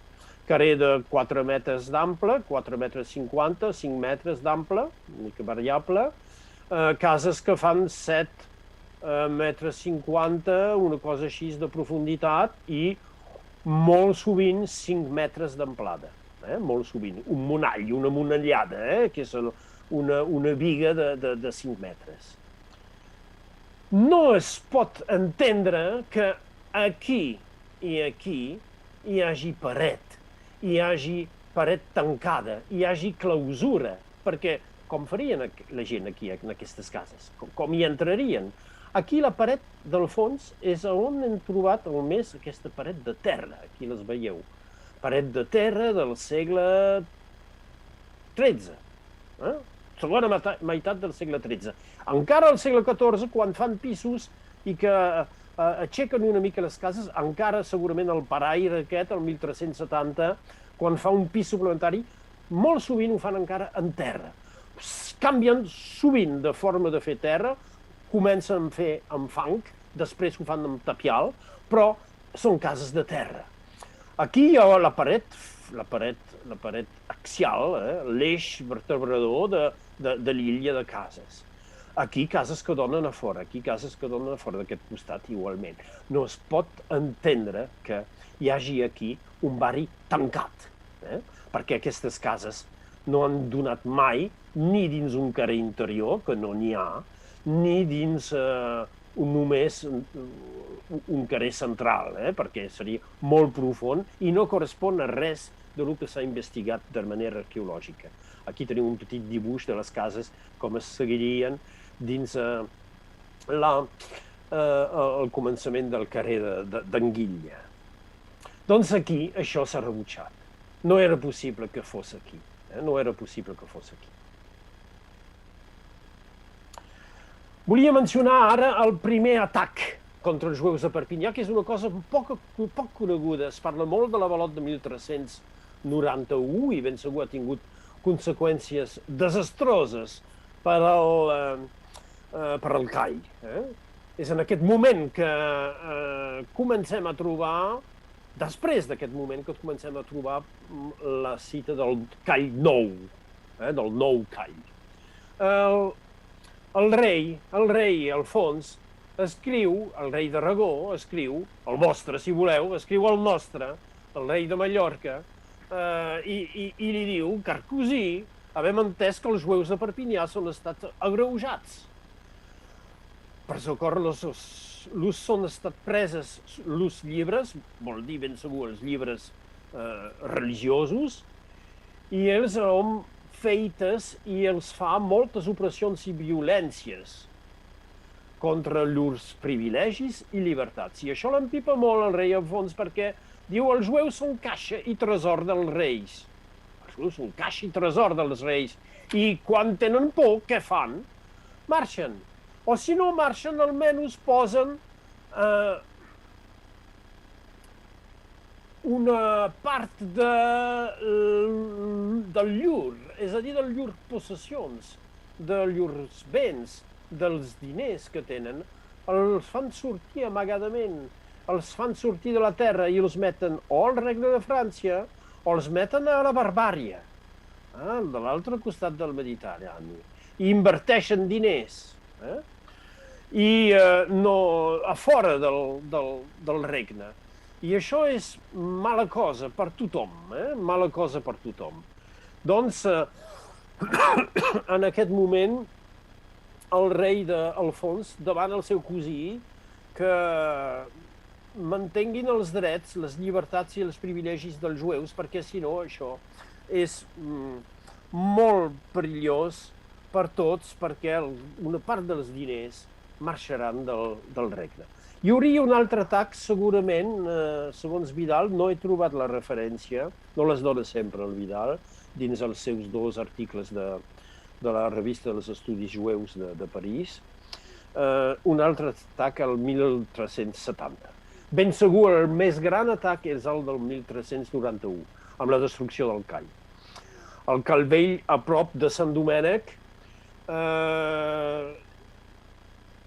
Carrer de 4 metres d'ample, 4 metres 50, 5 metres d'ample, una mica variable, cases que fan 7 metres 50, una cosa així de profunditat, i molt sovint 5 metres d'amplada. Molt sovint. Un monall, una monallada, que és una viga de 5 metres. No es pot entendre que aquí i aquí hi hagi paret, hi hagi paret tancada, hi hagi clausura perquè com farien la gent aquí, en aquestes cases? Com hi entrarien? Aquí la paret del fons és on hem trobat el més aquesta paret de terra, aquí les veieu. Paret de terra del segle XIII, segona meitat del segle XIII. Encara al segle XIV, quan fan pisos i que aixequen una mica les cases, encara segurament el paraire aquest, el 1370, quan fa un pis suplementari, molt sovint ho fan encara en terra. Canvien sovint de forma de fer terra, comencen a fer amb fang, després ho fan amb tapial, però són cases de terra. Aquí hi ha la paret axial, l'eix vertebrador de l'illa de cases. Aquí cases que donen a fora, aquí cases que donen a fora d'aquest costat igualment. No es pot entendre que hi hagi aquí un barri tancat, perquè aquestes cases no han donat mai ni dins un carrer interior, que no n'hi ha, ni dins només un carrer central, perquè seria molt profund i no correspon a res del que s'ha investigat de manera arqueològica. Aquí tenim un petit dibuix de les cases, com es seguirien dins el començament del carrer d'Anguilla. Doncs aquí això s'ha rebutjat. No era possible que fos aquí. No era possible que fos aquí. Volia mencionar ara el primer atac contra els jueus de Perpinyà, que és una cosa poc coneguda. Es parla molt de l'avalot de 1391 i ben segur ha tingut conseqüències desastroses per al call. És en aquest moment que comencem a trobar, després d'aquest moment que comencem a trobar la cita del call nou, del nou call. El rei Alfons escriu, el rei d'Aragó escriu, el vostre si voleu, escriu el nostre, el rei de Mallorca, i li diu, Carcosí, havem entès que els jueus de Perpinyà són estats agreujats. Per socórrer l'ús són estat preses l'ús llibres, vol dir ben segur els llibres religiosos, i ells han feites i els fa moltes operacions i violències contra llurs privilegis i llibertats. I això l'empipa molt el rei Alfons perquè diu els jueus són caixa i tresor dels reis. Els jueus són caixa i tresor dels reis. I quan tenen por, què fan? Marxen. O si no marxen, almenys posen una part del llur, és a dir, de llurs possessions, de llurs béns, dels diners que tenen, els fan sortir amagadament, els fan sortir de la terra i els meten o al Regne de França o els meten a la barbària, de l'altre costat del Mediterrani, i inverteixen diners. I a fora del regne. I això és mala cosa per tothom, mala cosa per tothom. Doncs, en aquest moment, el rei d'Alfons demana al seu cosí que mantenguin els drets, les llibertats i els privilegis dels jueus, perquè si no això és molt perillós per tots, perquè una part dels diners marxaran del regne. Hi hauria un altre atac, segurament, segons Vidal, no he trobat la referència, no les dona sempre el Vidal, dins els seus dos articles de la revista dels Estudis Jueus de París, un altre atac al 1370. Ben segur el més gran atac és el del 1391, amb la destrucció del call. El call vell a prop de Sant Domènec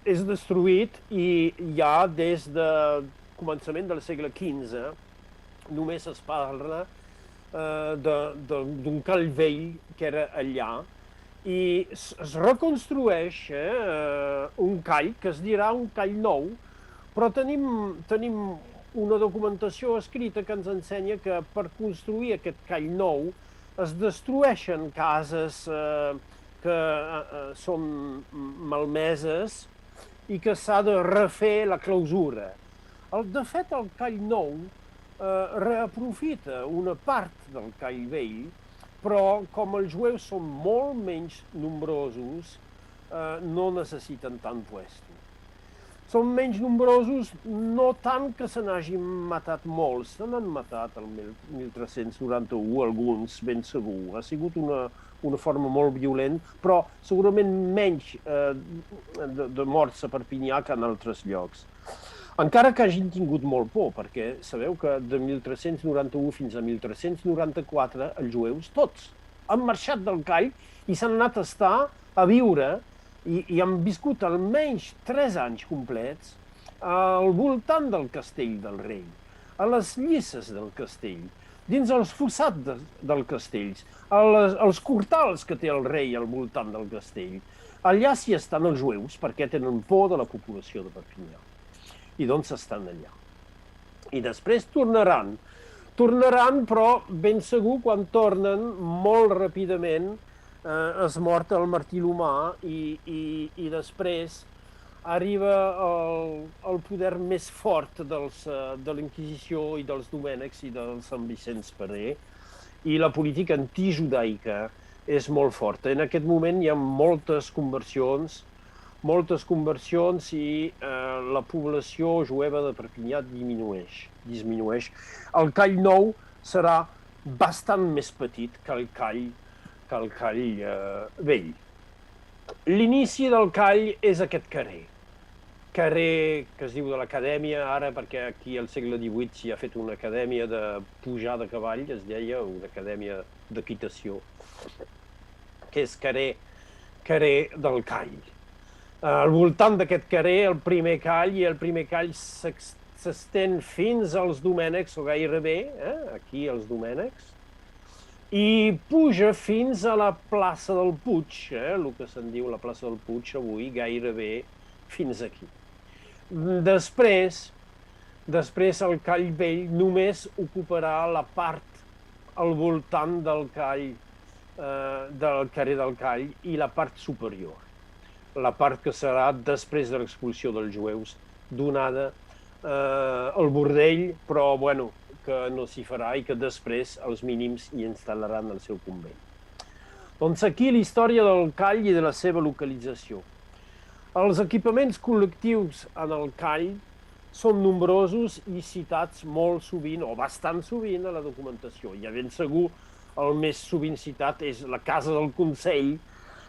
és destruït i ja des del començament del segle XV només es parla d'un call vell que era allà i es reconstrueix un call que es dirà un call nou, però tenim una documentació escrita que ens ensenya que per construir aquest call nou es destrueixen cases que són malmeses i que s'ha de refer la clausura. De fet, el call nou reaprofita una part del call vell, però com els jueus són molt menys nombrosos, no necessiten tant puesto. Són menys nombrosos, no tant que se n'hagin matat molts. Se n'han matat el 1391, alguns, ben segur. Ha sigut una forma molt violent, però segurament menys de morts a Perpinyà que en altres llocs. Encara que hagin tingut molt por, perquè sabeu que de 1391 fins a 1394 els jueus, tots, han marxat del Call i s'han anat a estar a viure i han viscut almenys 3 anys complets al voltant del castell del rei, a les llisses del castell, dins els fossats del castell, als cortals que té el rei al voltant del castell. Allà s'hi estan els jueus perquè tenen por de la població de Perpinyà. I doncs estan allà. I després tornaran. Tornaran, però ben segur quan tornen molt ràpidament es mort el Martí l'Humà i després arriba el poder més fort de l'Inquisició i dels Domènecs i del Sant Vicenç Ferrer i la política antijudaica és molt forta. En aquest moment hi ha moltes conversions i la població jueva de Perpinyà disminueix. El Call nou serà bastant més petit que el Call vell. L'inici del Call és aquest carrer que es diu de l'Acadèmia, ara perquè aquí al segle XVIII s'hi ha fet una acadèmia de pujar de cavall, es deia, una acadèmia d'equitació, que és carrer del Call. Al voltant d'aquest carrer, el primer Call s'estén fins als Domènecs, o gairebé, aquí als Domènecs, i puja fins a la plaça del Puig, el que se'n diu la plaça del Puig avui, gairebé fins aquí. Després el Call vell només ocuparà la part al voltant del carrer del Call i la part superior. La part que serà després de l'expulsió dels jueus, donada al bordell, però bueno, que no s'hi farà i que després els mínims hi instal·laran el seu convent. Doncs aquí la història del Call i de la seva localització. Els equipaments col·lectius en el Call són nombrosos i citats molt sovint, o bastant sovint, a la documentació. I ben segur el més sovint citat és la Casa del Consell,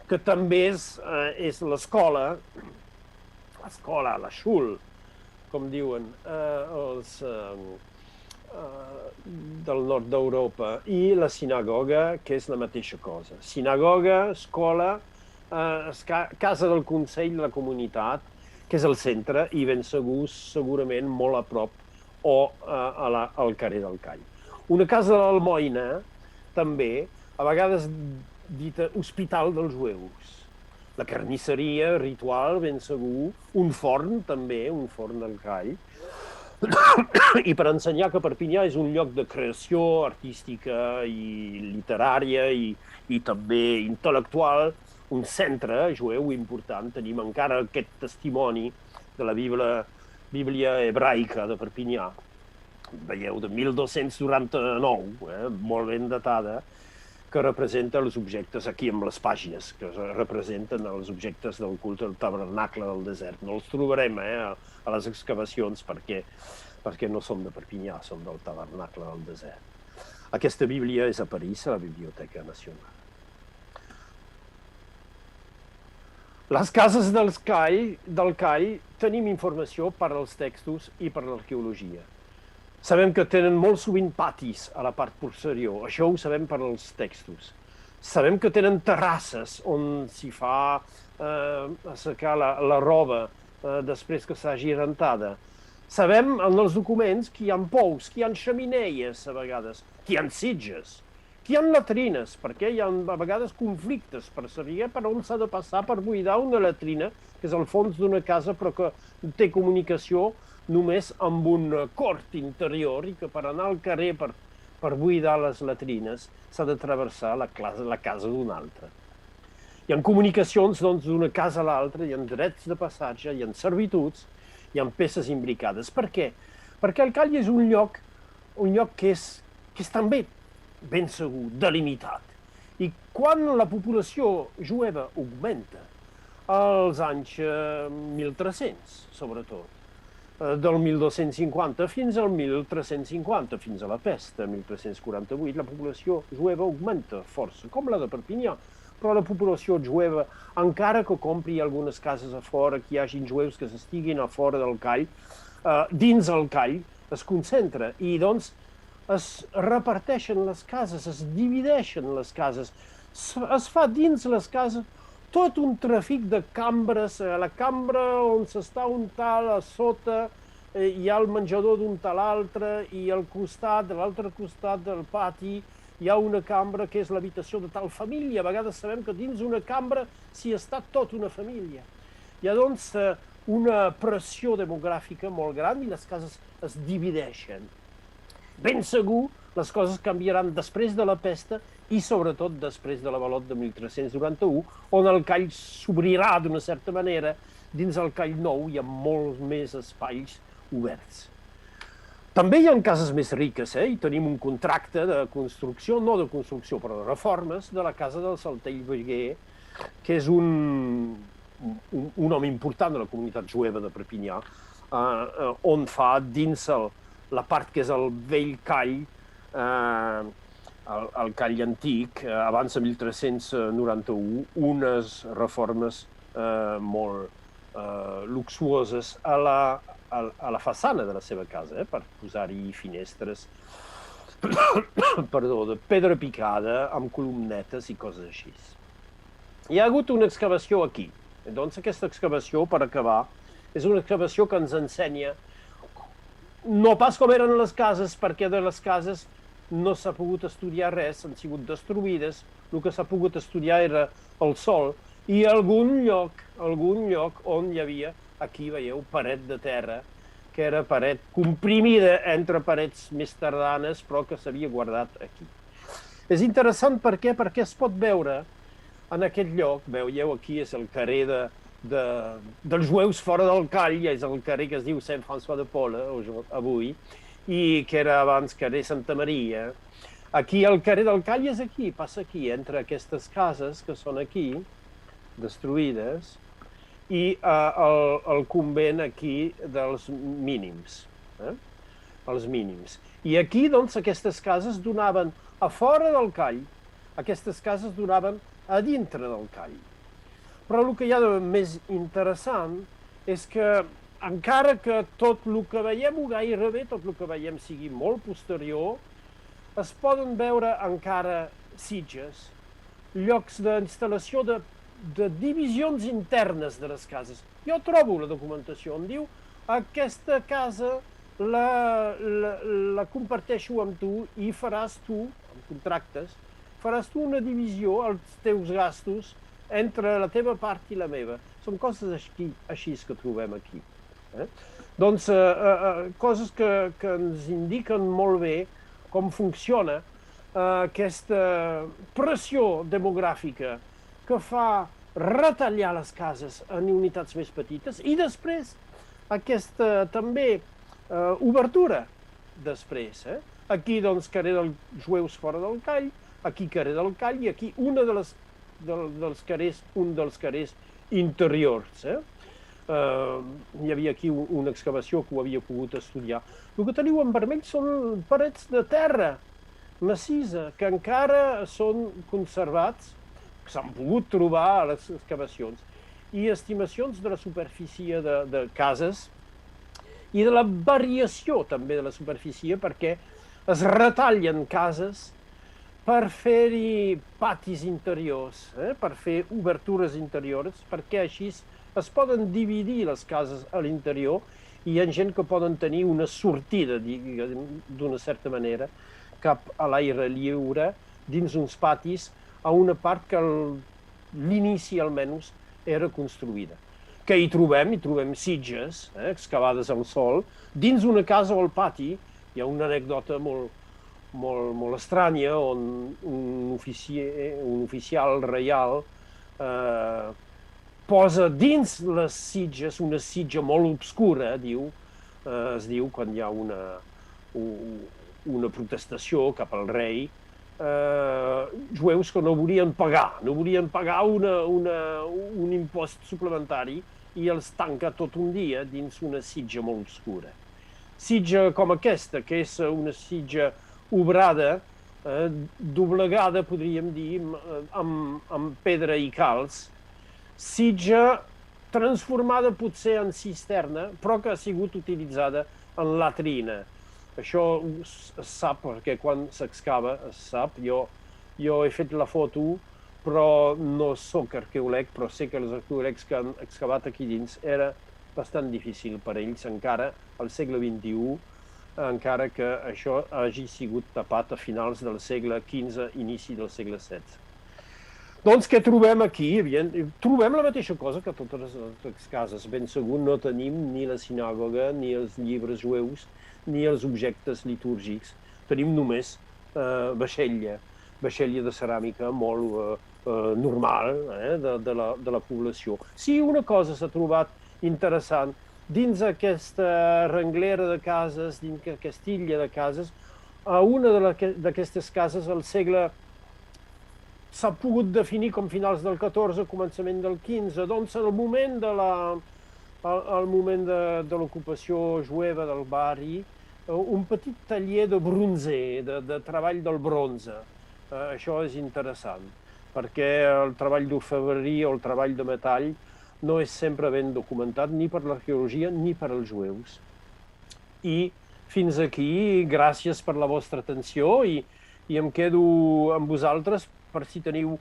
que també és l'escola, la Schule, com diuen els del nord d'Europa, i la sinagoga, que és la mateixa cosa. Sinagoga, escola, casa del Consell de la Comunitat, que és el centre, i ben segurament molt a prop, o al carrer del Call. Una casa de l'Almoina, també, a vegades dita Hospital dels Jueus. La carnisseria, ritual, ben segur, un forn, també, un forn del Call, i per ensenyar que Perpinyà és un lloc de creació artística i literària i també intel·lectual, un centre jueu important. Tenim encara aquest testimoni de la Bíblia hebraica de Perpinyà, veieu, de 1299, molt ben datada, que representa els objectes, aquí amb les pàgines, que representen els objectes del culte del tabernacle del desert. No els trobarem a les excavacions perquè no són de Perpinyà, són del tabernacle del desert. Aquesta Bíblia és a París, a la Biblioteca Nacional. Les cases del Call tenim informació per als textos i per l'arqueologia. Sabem que tenen molt sovint patis a la part posterior, això ho sabem per als textos. Sabem que tenen terrasses on s'hi fa assecar la roba després que s'hagi rentada. Sabem en els documents que hi ha pous, que hi ha xemeneies a vegades, que hi ha sitges, que hi ha latrines, perquè hi ha a vegades conflictes per saber per on s'ha de passar per buidar una latrina, que és al fons d'una casa però que té comunicació només amb un cort interior i que per anar al carrer per buidar les latrines s'ha de travessar la casa d'un altre. Hi ha comunicacions d'una casa a l'altra, hi ha drets de passatge, hi ha servituds, hi ha peces imbricades. Per què? Perquè el Call és un lloc que és també ben segur, delimitat. quan la població jueva augmenta, als anys 1300, sobretot, del 1250 fins al 1350, fins a la pesta, 1348, la població jueva augmenta força, com la de Perpinyà. Però la població jueva, encara que compri algunes cases a fora, que hi hagi jueus que s'estiguin a fora del call, dins el call es concentra i doncs es reparteixen les cases, es divideixen les cases, es fa dins les cases tot un tràfic de cambres. A la cambra on s'està un tal, a sota hi ha el menjador d'un tal altre, i al costat, de l'altre costat del pati, hi ha una cambra que és l'habitació de tal família. A vegades sabem que dins una cambra s'hi està tota una família. Hi ha, doncs, una pressió demogràfica molt gran i les cases es divideixen. Ben segur, les coses canviaran després de la pesta i, sobretot, després de l'avalot de 1391, on el call s'obrirà d'una certa manera. Dins el call nou hi ha molts més espais oberts. També hi ha cases més riques, i tenim un contracte de construcció, no de construcció, però de reformes, de la casa del Saltell Beguer, que és un home important de la comunitat jueva de Perpinyà, on fa dins la part que és el vell call, el call antic, abans de 1391, unes reformes molt luxuoses a la façana de la seva casa, per posar-hi finestres de pedra picada, amb columnetes i coses així. Hi ha hagut una excavació aquí. Doncs aquesta excavació, per acabar, és una excavació que ens ensenya no pas com eren les cases, perquè de les cases no s'ha pogut estudiar res, han sigut destruïdes, el que s'ha pogut estudiar era el sòl i algun lloc on hi havia, aquí veieu, paret de terra, que era paret comprimida entre parets més tardanes, però que s'havia guardat aquí. És interessant perquè es pot veure en aquest lloc, veieu, aquí és el carrer dels jueus fora del call, és el carrer que es diu Saint-François de Paula, avui, i que era abans carrer Santa Maria. Aquí el carrer del call és aquí, passa aquí, entre aquestes cases que són aquí, destruïdes, i el convent aquí dels mínims, els mínims. I aquí, doncs, aquestes cases donaven a fora del call, aquestes cases donaven a dintre del call. Però el que hi ha de més interessant és que, encara que tot el que veiem, o gairebé tot el que veiem sigui molt posterior, es poden veure encara sitges, llocs d'instal·lació de divisions internes de les cases. Jo trobo la documentació on diu aquesta casa la comparteixo amb tu i faràs tu, amb contractes, faràs tu una divisió als teus gastos entre la teva part i la meva. Són coses així que trobem aquí. Doncs coses que ens indiquen molt bé com funciona aquesta pressió demogràfica que fa retallar les cases en unitats més petites i després aquesta també obertura després. Aquí, doncs, carrer dels jueus fora del call, aquí carrer del call i aquí un dels carrers interiors. Hi havia aquí una excavació que ho havia pogut estudiar. El que teniu en vermell són parets de terra massissa que encara són conservats, que s'han pogut trobar a les excavacions, i estimacions de la superfície de cases i de la variació també de la superfície, perquè es retallen cases per fer-hi patis interiors, per fer obertures interiors, perquè així es poden dividir les cases a l'interior i hi ha gent que poden tenir una sortida, d'una certa manera, cap a l'aire lliure, dins uns patis, a una part que l'inici almenys era construïda. Que hi trobem sitges excavades al sòl. Dins una casa o al pati hi ha una anècdota molt estranya on un oficial reial posa dins les sitges una sitja molt obscura, es diu, quan hi ha una protestació cap al rei, jueus que no volien pagar un impost suplementari i els tanca tot un dia dins una sitja molt oscura. Sitja com aquesta, que és una sitja obrada, doblegada, podríem dir, amb pedra i calç, sitja transformada potser en cisterna, però que ha sigut utilitzada en latrina. Això es sap perquè quan s'excava es sap. Jo he fet la foto, però no sóc arqueòleg, però sé que els arqueòlegs que han excavat aquí dins era bastant difícil per ells encara al segle XXI, encara que això hagi sigut tapat a finals del segle XV, inici del segle XVI. Doncs què trobem aquí? Trobem la mateixa cosa que totes les cases. Ben segur no tenim ni la sinagoga, ni els llibres jueus, ni els objectes litúrgics. Tenim només vaixella de ceràmica molt normal de la població. Sí, una cosa s'ha trobat interessant. Dins aquesta renglera de cases, dins aquesta illa de cases, a una d'aquestes cases al segle s'ha pogut definir com finals del XIV, començament del XV, doncs el moment de l'ocupació jueva del barri, un petit taller de bronzer, de treball del bronze. Això és interessant, perquè el treball d'orfebreria o el treball de metall no és sempre ben documentat ni per l'arqueologia ni per als jueus. I fins aquí, gràcies per la vostra atenció i em quedo amb vosaltres per si teniu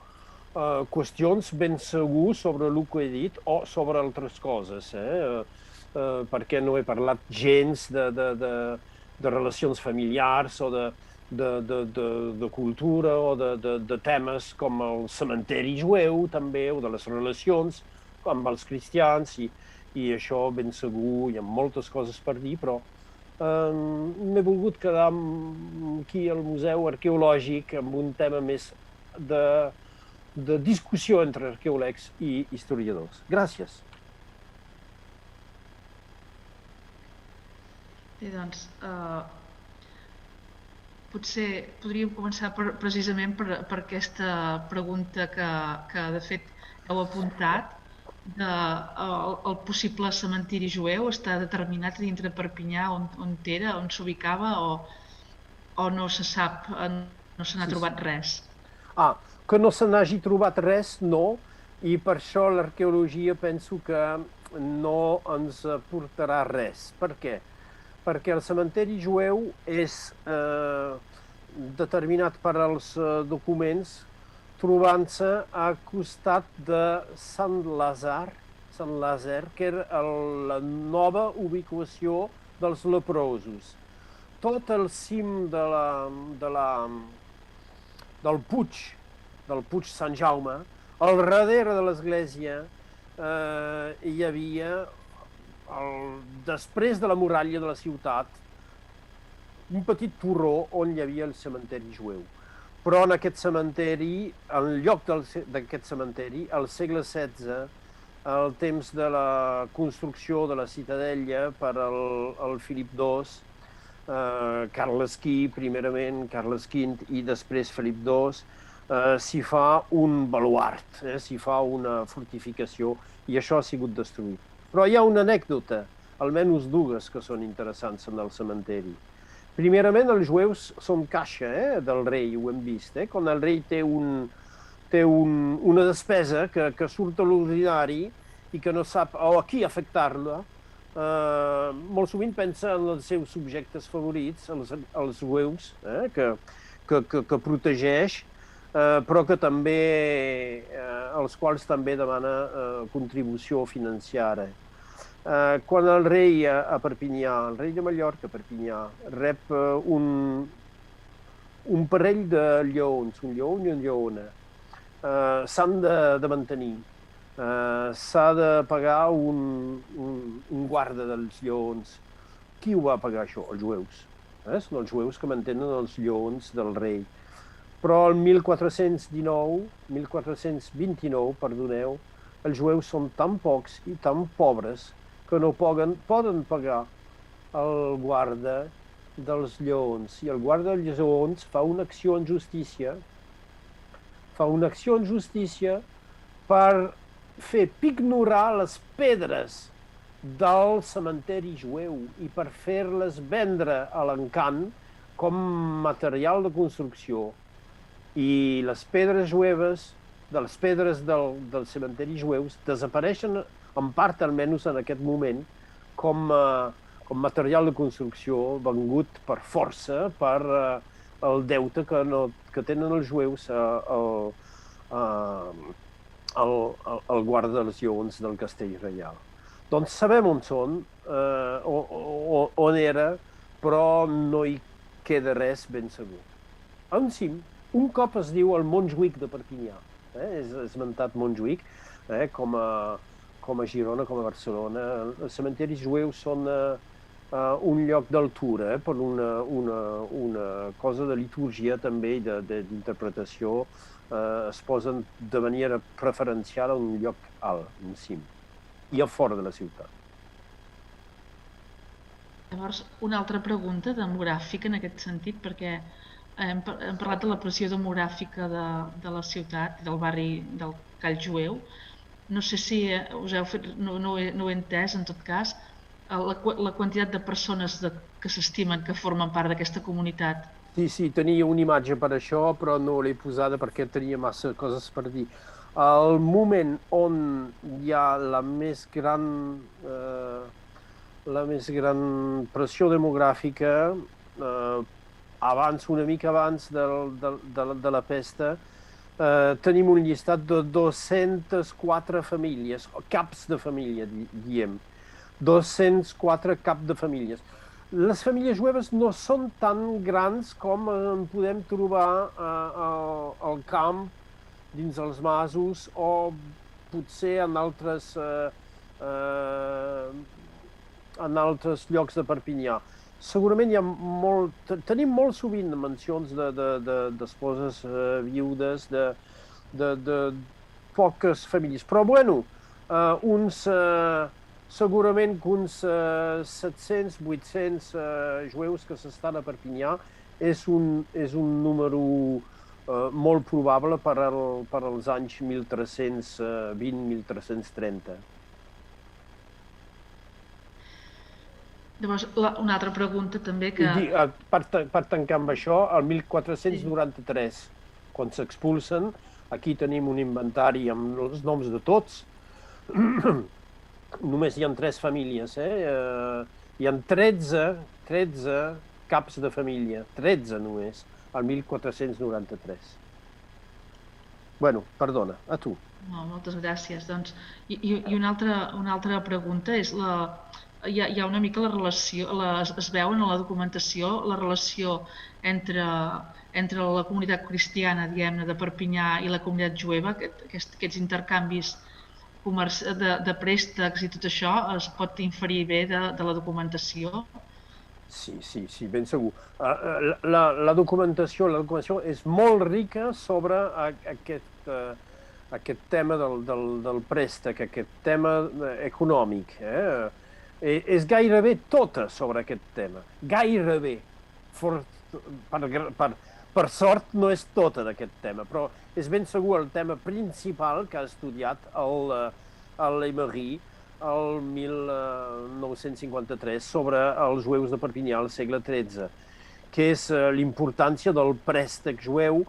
qüestions ben segur sobre el que he dit o sobre altres coses, perquè no he parlat gens de relacions familiars o de cultura o de temes com el cementeri jueu també, o de les relacions amb els cristians, i això ben segur, hi ha moltes coses per dir, però m'he volgut quedar aquí al Museu Arqueològic amb un tema més de discussió entre arqueòlegs i historiadors. Gràcies. Bé, doncs, potser podríem començar precisament per aquesta pregunta que de fet heu apuntat. El possible cementiri jueu està determinat dintre Perpinyà on era, on s'ubicava, o no se sap, no se n'ha trobat res? Que no se n'hagi trobat res, no, i per això l'arqueologia penso que no ens aportarà res. Per què? Perquè el cementeri jueu és determinat per als documents trobant-se a costat de Sant Lazar, que era la nova ubicació dels leprosos. Tot el cim del Puig Sant Jaume, al darrere de l'església hi havia, després de la muralla de la ciutat, un petit torró on hi havia el cementeri jueu. Però en aquest cementeri, en lloc d'aquest cementeri, al segle XVI, al temps de la construcció de la ciutadella per al Felip II, Carles V, primerament, Carles V i després Felip II, s'hi fa un baluart, s'hi fa una fortificació, i això ha sigut destruït. Però hi ha una anècdota, almenys dues, que són interessants en el cementeri. Primerament, els jueus són caixa del rei, ho hem vist. Quan el rei té una despesa que surt a l'ordinari i que no sap a qui afectar-la, molt sovint pensa en els seus subjectes favorits, els jueus, que protegeix, però que també, als quals també demana contribució financera. Quan el rei a Perpinyà, el rei de Mallorca a Perpinyà, rep un parell de lleons, un lleó i una lleona, s'han de mantenir. S'ha de pagar un guarda dels lleons. Qui ho va pagar, això? Els jueus. Són els jueus que mantenen els lleons del rei. Però el 1429, perdoneu, els jueus són tan pocs i tan pobres que no poden pagar el guarda dels lleons i el guarda dels lleons fa una acció en justícia, per fer pignorar les pedres del cementeri jueu i per fer-les vendre a l'encant com material de construcció. I les pedres jueves, de les pedres del cementeri jueus, desapareixen, en part almenys en aquest moment, com material de construcció vengut per força per el deute que tenen els jueus al guarda dels lleons del castell reial. Doncs sabem on són, on era, però no hi queda res ben segur. A un cim, un cop es diu el Montjuïc de Perpinyà, és esmentat Montjuïc, com a Girona, com a Barcelona. Els cementiris jueus són un lloc d'altura, per una cosa de litúrgia també i d'interpretació. Es posen de manera preferencial a un lloc alt, un cim, i a fora de la ciutat. Llavors, una altra pregunta demogràfica en aquest sentit, perquè hem parlat de la pressió demogràfica de la ciutat, del barri del Call Jueu. No sé si us heu fet, no he entès en tot cas, la quantitat de persones que s'estimen que formen part d'aquesta comunitat. Sí, tenia una imatge per això, però no l'he posada perquè tenia massa coses per dir. El moment on hi ha la més gran pressió demogràfica, una mica abans de la pesta, tenim un llistat de 204 famílies, caps de família, diem. 204 caps de famílies. Les famílies jueves no són tan grans com en podem trobar al camp, dins els masos, o potser en altres llocs de Perpinyà. Segurament tenim molt sovint mencions d'esposes viudes, de poques famílies. Però bueno, segurament que uns 700-800 jueus que s'estan a Perpinyà és un número molt probable per als anys 1320-1330. Llavors, una altra pregunta també que... Per tancar amb això, el 1493, quan s'expulsen, aquí tenim un inventari amb els noms de tots. Només hi ha 3 famílies, hi ha 13 caps de família, 13 només, al 1493. Bueno, perdona, a tu. No, moltes gràcies. Doncs, i una altra pregunta és, hi ha una mica la relació, es veu en la documentació la relació entre la comunitat cristiana, diguem-ne, de Perpinyà i la comunitat jueva, aquests intercanvis de préstecs i tot això es pot inferir bé de la documentació? Sí, ben segur. La documentació és molt rica sobre aquest tema del préstec, aquest tema econòmic. És gairebé tota sobre aquest tema. Gairebé. Per sort no és tota d'aquest tema, però és ben segur el tema principal que ha estudiat l'Emery el 1953 sobre els jueus de Perpinyà al segle XIII, que és l'importància del préstec jueu,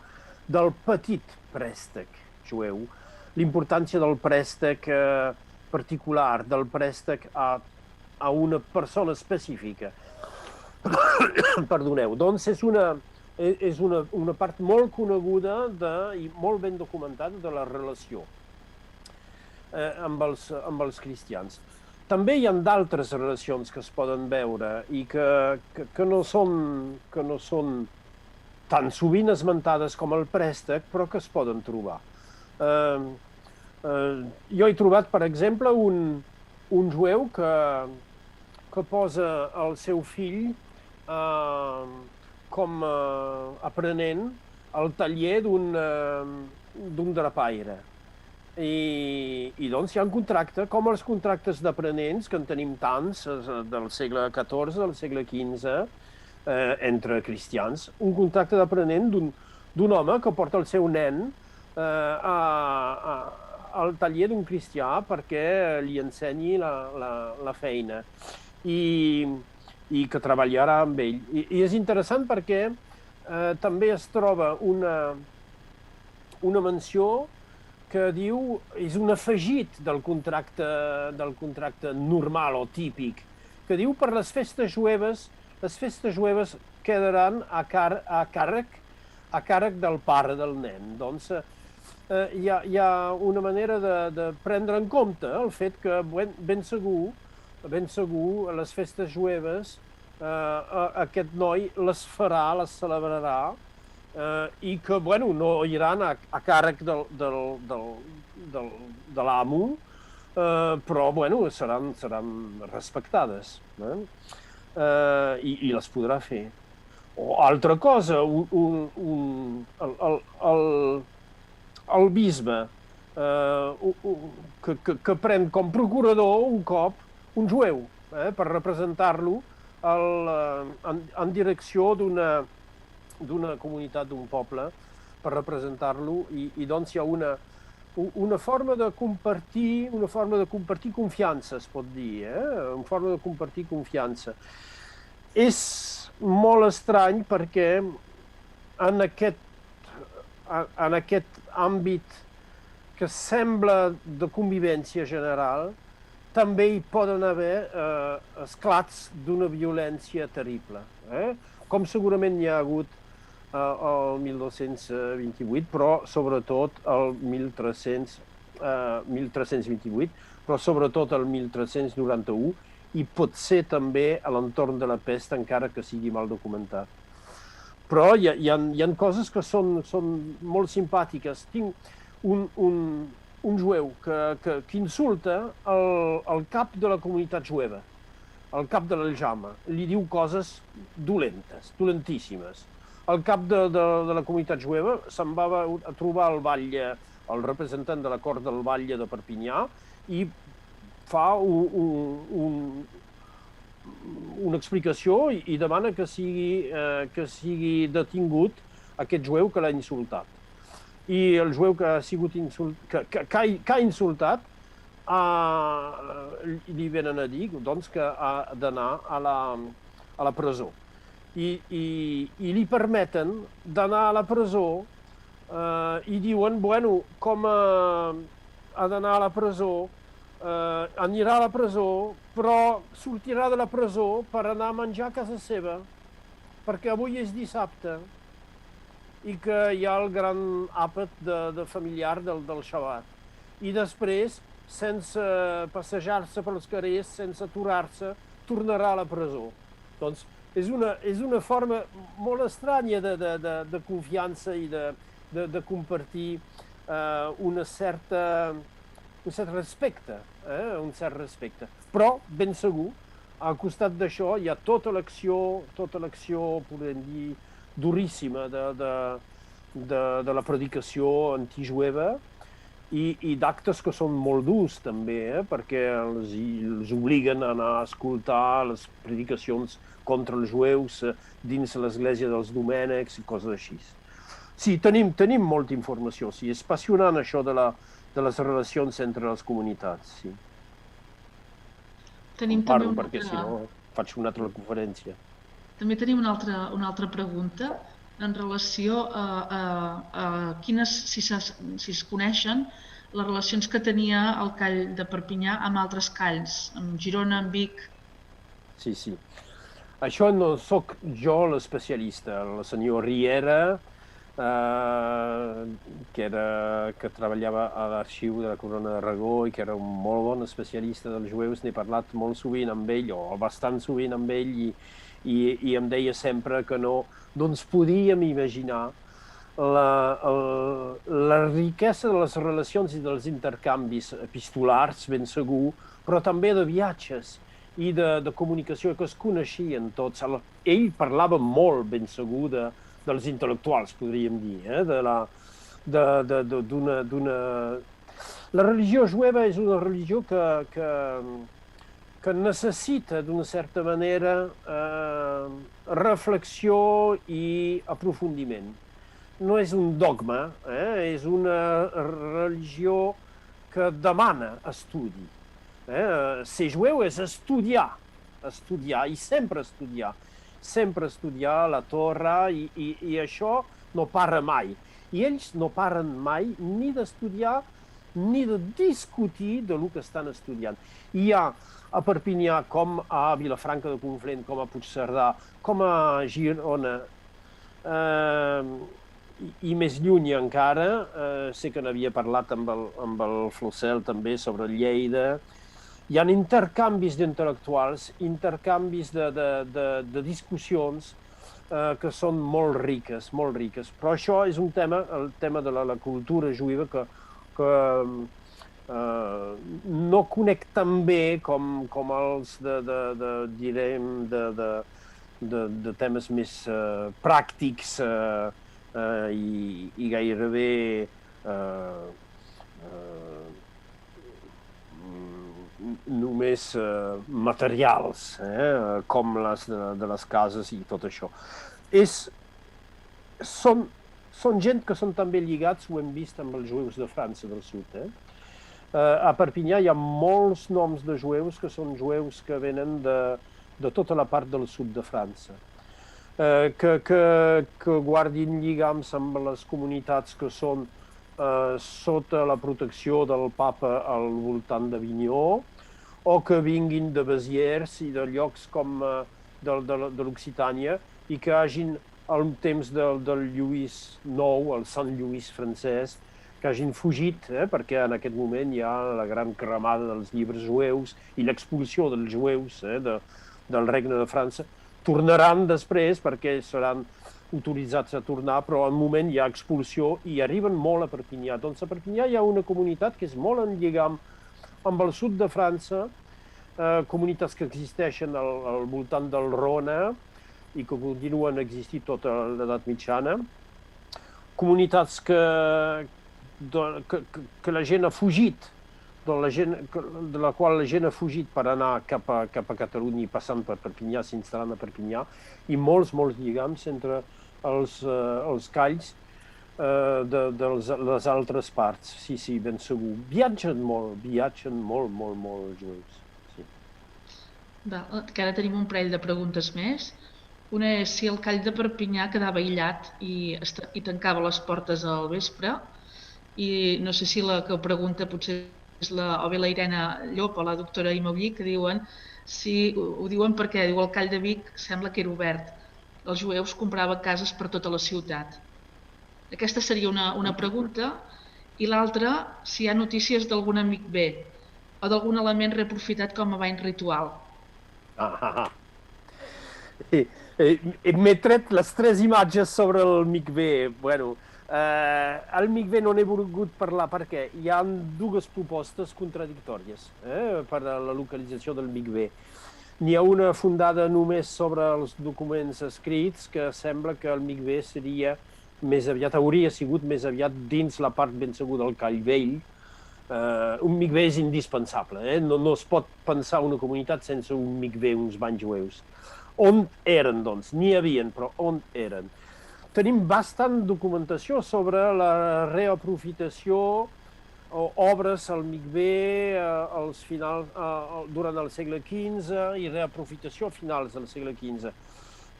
del petit préstec jueu, l'importància del préstec particular, del préstec a una persona específica. Perdoneu, doncs és una part molt coneguda i molt ben documentada de la relació amb els cristians. També hi ha d'altres relacions que es poden veure i que no són tan sovint esmentades com el préstec, però que es poden trobar. Jo he trobat, per exemple, un jueu que posa el seu fill com aprenent al taller d'un drapaire. I doncs hi ha un contracte, com els contractes d'aprenents, que en tenim tants, del segle XIV, del segle XV, entre cristians, un contracte d'aprenent d'un home que porta el seu nen al taller d'un cristià perquè li ensenyi la feina i que treballarà amb ell. I és interessant perquè també es troba una menció que diu és un afegit del contracte normal o típic, que diu per les festes jueves quedaran a càrrec del pare del nen. Doncs hi ha una manera de prendre en compte el fet que ben segur les festes jueves aquest noi les farà, les celebrarà, i que no iran a càrrec de l'amo, però seran respectades, i les podrà fer. O altra cosa, el bisbe que pren com procurador un cop un jueu per representar-lo en direcció d'una comunitat, d'un poble, per representar-lo, i doncs hi ha una forma de compartir confiança, es pot dir, una forma de compartir confiança. És molt estrany perquè en aquest àmbit que sembla de convivència general també hi poden haver esclats d'una violència terrible, com segurament hi ha hagut el 1228, però sobretot el 1328, però sobretot el 1391, i potser també a l'entorn de la pesta, encara que sigui mal documentat. Però hi ha coses que són molt simpàtiques. Tinc un jueu que insulta el cap de la comunitat jueva, el cap de l'Aljama, li diu coses dolentes, dolentíssimes. El cap de la comunitat jueva se'n va a trobar al batlle, el representant de la cort del batlle de Perpinyà, i fa una explicació i demana que sigui detingut aquest jueu que l'ha insultat. I el jueu que ha insultat li venen a dir que ha d'anar a la presó. I li permeten d'anar a la presó i diuen, com ha d'anar a la presó, anirà a la presó, però sortirà de la presó per anar a menjar a casa seva, perquè avui és dissabte i que hi ha el gran àpat de familiar del Shabbat. I després, sense passejar-se pels carrers, sense aturar-se, tornarà a la presó. Doncs és una forma molt estranya de confiança i de compartir un cert respecte, un cert respecte. Però, ben segur, al costat d'això hi ha tota l'acció, podem dir, duríssima de la predicació antijueva i d'actes que són molt durs també, perquè els obliguen a anar a escoltar les predicacions contra els jueus dins l'església dels domènecs i coses així. Sí, tenim molta informació, sí, és apassionant això de les relacions entre les comunitats, sí. Parlo perquè si no faig una altra conferència. També tenim una altra pregunta en relació a quines, si es coneixen, les relacions que tenia el call de Perpinyà amb altres calls, amb Girona, amb Vic. Sí. Això no sóc jo l'especialista. El senyor Riera, que treballava a l'arxiu de la Corona d'Aragó i que era un molt bon especialista dels jueus, n'he parlat molt sovint amb ell, o bastant sovint amb ell, i em deia sempre que no ens podíem imaginar la riquesa de les relacions i dels intercanvis epistolars, ben segur, però també de viatges i de comunicació, que es coneixien tots. Ell parlava molt, ben segur, dels intel·lectuals, podríem dir, La religió jueva és una religió que que necessita, d'una certa manera, reflexió i aprofundiment. No és un dogma, és una religió que demana estudi. Ser jueu és estudiar i sempre estudiar la Torah i això no para mai. I ells no paren mai ni d'estudiar ni de discutir de lo que estan estudiant. Hi ha a Perpinyà, com a Vilafranca de Conflent, com a Puigcerdà, com a Girona, i més lluny encara, sé que n'havia parlat amb el Flocel també sobre Lleida, hi ha intercanvis d'intel·lectuals, intercanvis de discussions que són molt riques, molt riques. Però això és un tema, el tema de la cultura jueva, que no conec tan bé com els de temes més pràctics i gairebé només materials, com les de les cases i tot això. Són gent que són també lligats, ho hem vist amb els jueus de França del Sud. A Perpinyà hi ha molts noms de jueus que són jueus que venen de tota la part del sud de França, que guardin lligams amb les comunitats que són sota la protecció del papa al voltant d'Avinyó, o que vinguin de Besiers i de llocs com de l'Occitània i que hagin, al temps del Lluís IX, el Sant Lluís francès, que hagin fugit, perquè en aquest moment hi ha la gran cremada dels llibres jueus i l'expulsió dels jueus del Regne de França. Tornaran després perquè seran autoritzats a tornar, però al moment hi ha expulsió i arriben molt a Perpinyà. Doncs a Perpinyà hi ha una comunitat que és molt en lligam amb el sud de França, comunitats que existeixen al voltant del Rona i que continuen a existir tota l'edat mitjana, comunitats que la gent ha fugit, de la qual la gent ha fugit per anar cap a Catalunya i passant per Perpinyà, s'instal·lant a Perpinyà, i molts lligams entre els calls de les altres parts. Sí, ben segur. Viatgen molt jueus. Sí. Que ara tenim un parell de preguntes més. Una és si el call de Perpinyà quedava aïllat i tancava les portes al vespre, i no sé si la que pregunta potser és o bé la Irene Llop o la doctora Imaullí, que diuen, ho diuen perquè diu el call de Vic sembla que era obert. Els jueus compraven cases per tota la ciutat. Aquesta seria una pregunta. I l'altra, si hi ha notícies d'algun amic bé o d'algun element reaprofitat com a bany ritual. M'he tret les 3 imatges sobre el Mikvé. Bueno, al Mikvé no n'he volgut parlar perquè hi ha 2 propostes contradictòries per a la localització del Mikvé. N'hi ha una fundada només sobre els documents escrits, que sembla que el Mikvé hauria sigut més aviat dins la part ben segur del Call Vell. Un Mikvé és indispensable, no es pot pensar una comunitat sense un Mikvé, uns banys jueus. On eren, doncs? N'hi havien, però on eren? Tenim bastant documentació sobre la reaprofitació o obres al Mikvé durant el segle XV i reaprofitació a finals del segle XV,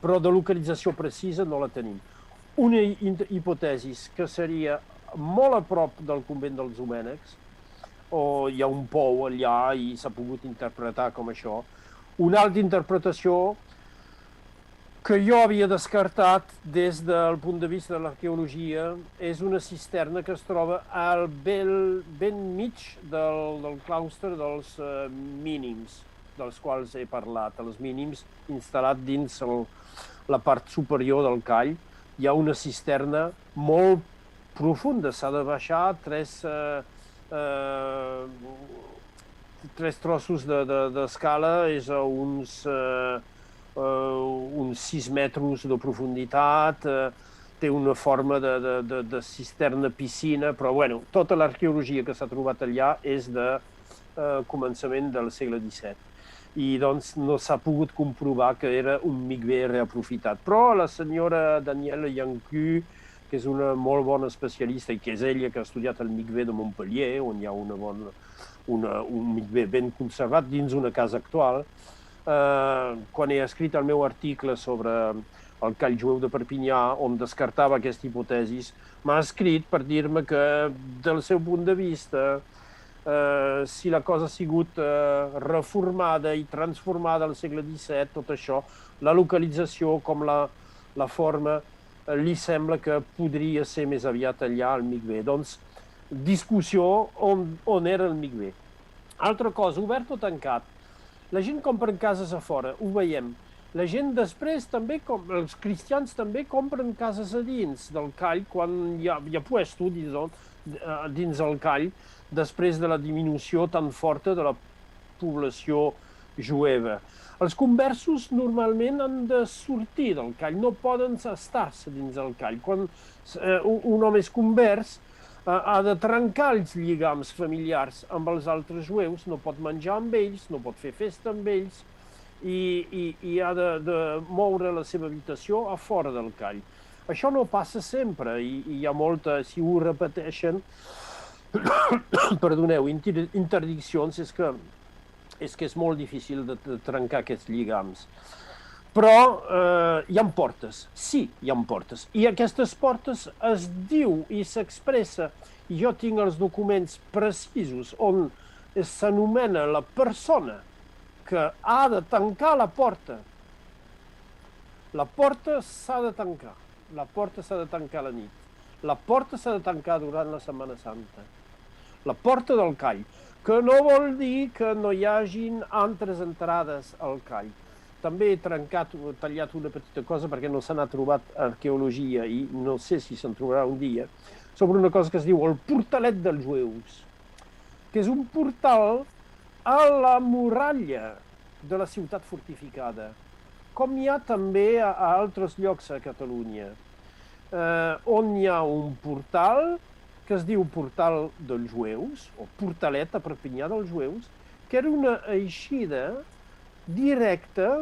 però de localització precisa no la tenim. Una hipòtesi que seria molt a prop del convent dels Domènecs, o hi ha un pou allà i s'ha pogut interpretar com això. Una altra interpretació que jo havia descartat des del punt de vista de l'arqueologia és una cisterna que es troba ben mig del claustre dels mínims, dels quals he parlat. Els mínims instal·lat dins la part superior del call. Hi ha una cisterna molt profunda, s'ha de baixar 3 trossos d'escala, és a uns 6 metres de profunditat, té una forma de cisterna piscina, però bueno, tota l'arqueologia que s'ha trobat allà és començament del segle XVII. I doncs no s'ha pogut comprovar que era un migvé reaprofitat. Però la senyora Daniela Yancu, que és una molt bona especialista i que és ella que ha estudiat el migvé de Montpellier, on hi ha un migvé ben conservat dins una casa actual, quan he escrit el meu article sobre el call jueu de Perpinyà, on descartava aquesta hipòtesi, m'ha escrit per dir-me que, del seu punt de vista, si la cosa ha sigut reformada i transformada al segle XVII, tot això, la localització com la forma, li sembla que podria ser més aviat allà al migvé. Doncs, discussió on era el migvé. Altra cosa, obert o tancat. La gent compra cases a fora, ho veiem. La gent després també, els cristians també compren cases a dins del call, quan hi ha puesto dins el call, després de la diminució tan forta de la població jueva. Els conversos normalment han de sortir del call, no poden estar-se dins el call. Quan un home és convers, ha de trencar els lligams familiars amb els altres jueus, no pot menjar amb ells, no pot fer festa amb ells, i ha de moure la seva habitació a fora del call. Això no passa sempre, i hi ha molta, si ho repeteixen, perdoneu, interdiccions, és que és molt difícil de trencar aquests lligams. Però hi ha portes, sí, hi ha portes. I aquestes portes es diu i s'expressa, i jo tinc els documents precisos on s'anomena la persona que ha de tancar la porta. La porta s'ha de tancar. La porta s'ha de tancar a la nit. La porta s'ha de tancar durant la Setmana Santa. La porta del call, que no vol dir que no hi hagin altres entrades al call. També he tallat una petita cosa perquè no se n'ha trobat arqueologia i no sé si se'n trobarà un dia, sobre una cosa que es diu el portalet dels jueus, que és un portal a la muralla de la ciutat fortificada, com hi ha també a altres llocs a Catalunya, on hi ha un portal que es diu Portal dels Jueus, o Portalet a Perpinyà dels Jueus, que era una eixida directa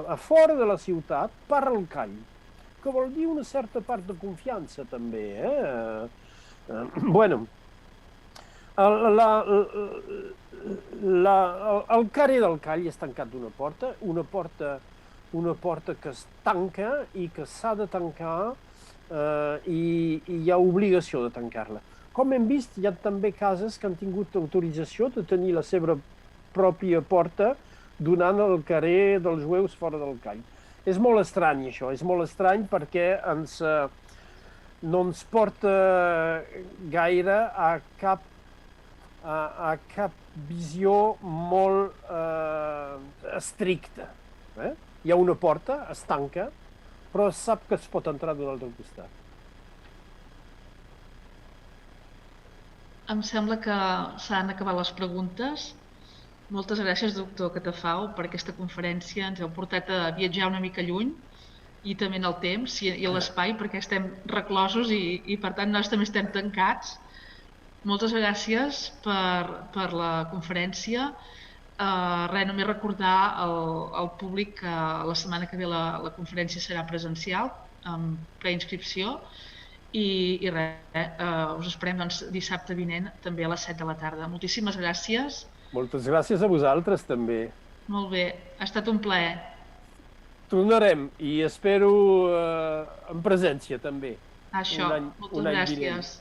a fora de la ciutat per al call, que vol dir una certa part de confiança també. Bueno, el carrer del call és tancat d'una porta, una porta que es tanca i que s'ha de tancar i hi ha obligació de tancar-la. Com hem vist, hi ha també cases que han tingut autorització de tenir la seva pròpia porta donant al carrer dels jueus fora del call. És molt estrany això, és molt estrany perquè no ens porta gaire a cap visió molt estricta. Hi ha una porta, es tanca, però es sap que es pot entrar d'un altre costat. Em sembla que s'han acabat les preguntes. Moltes gràcies, doctor Catafau, per aquesta conferència. Ens heu portat a viatjar una mica lluny i també en el temps i a l'espai, perquè estem reclosos i per tant nosaltres també estem tancats. Moltes gràcies per la conferència. Res, només recordar al públic que la setmana que ve la conferència serà presencial, amb preinscripció, i res, us esperem dissabte vinent també a les 7 de la tarda. Moltíssimes gràcies. Moltes gràcies a vosaltres també. Molt bé, ha estat un plaer. Tornarem i espero en presència també. Això, moltes gràcies.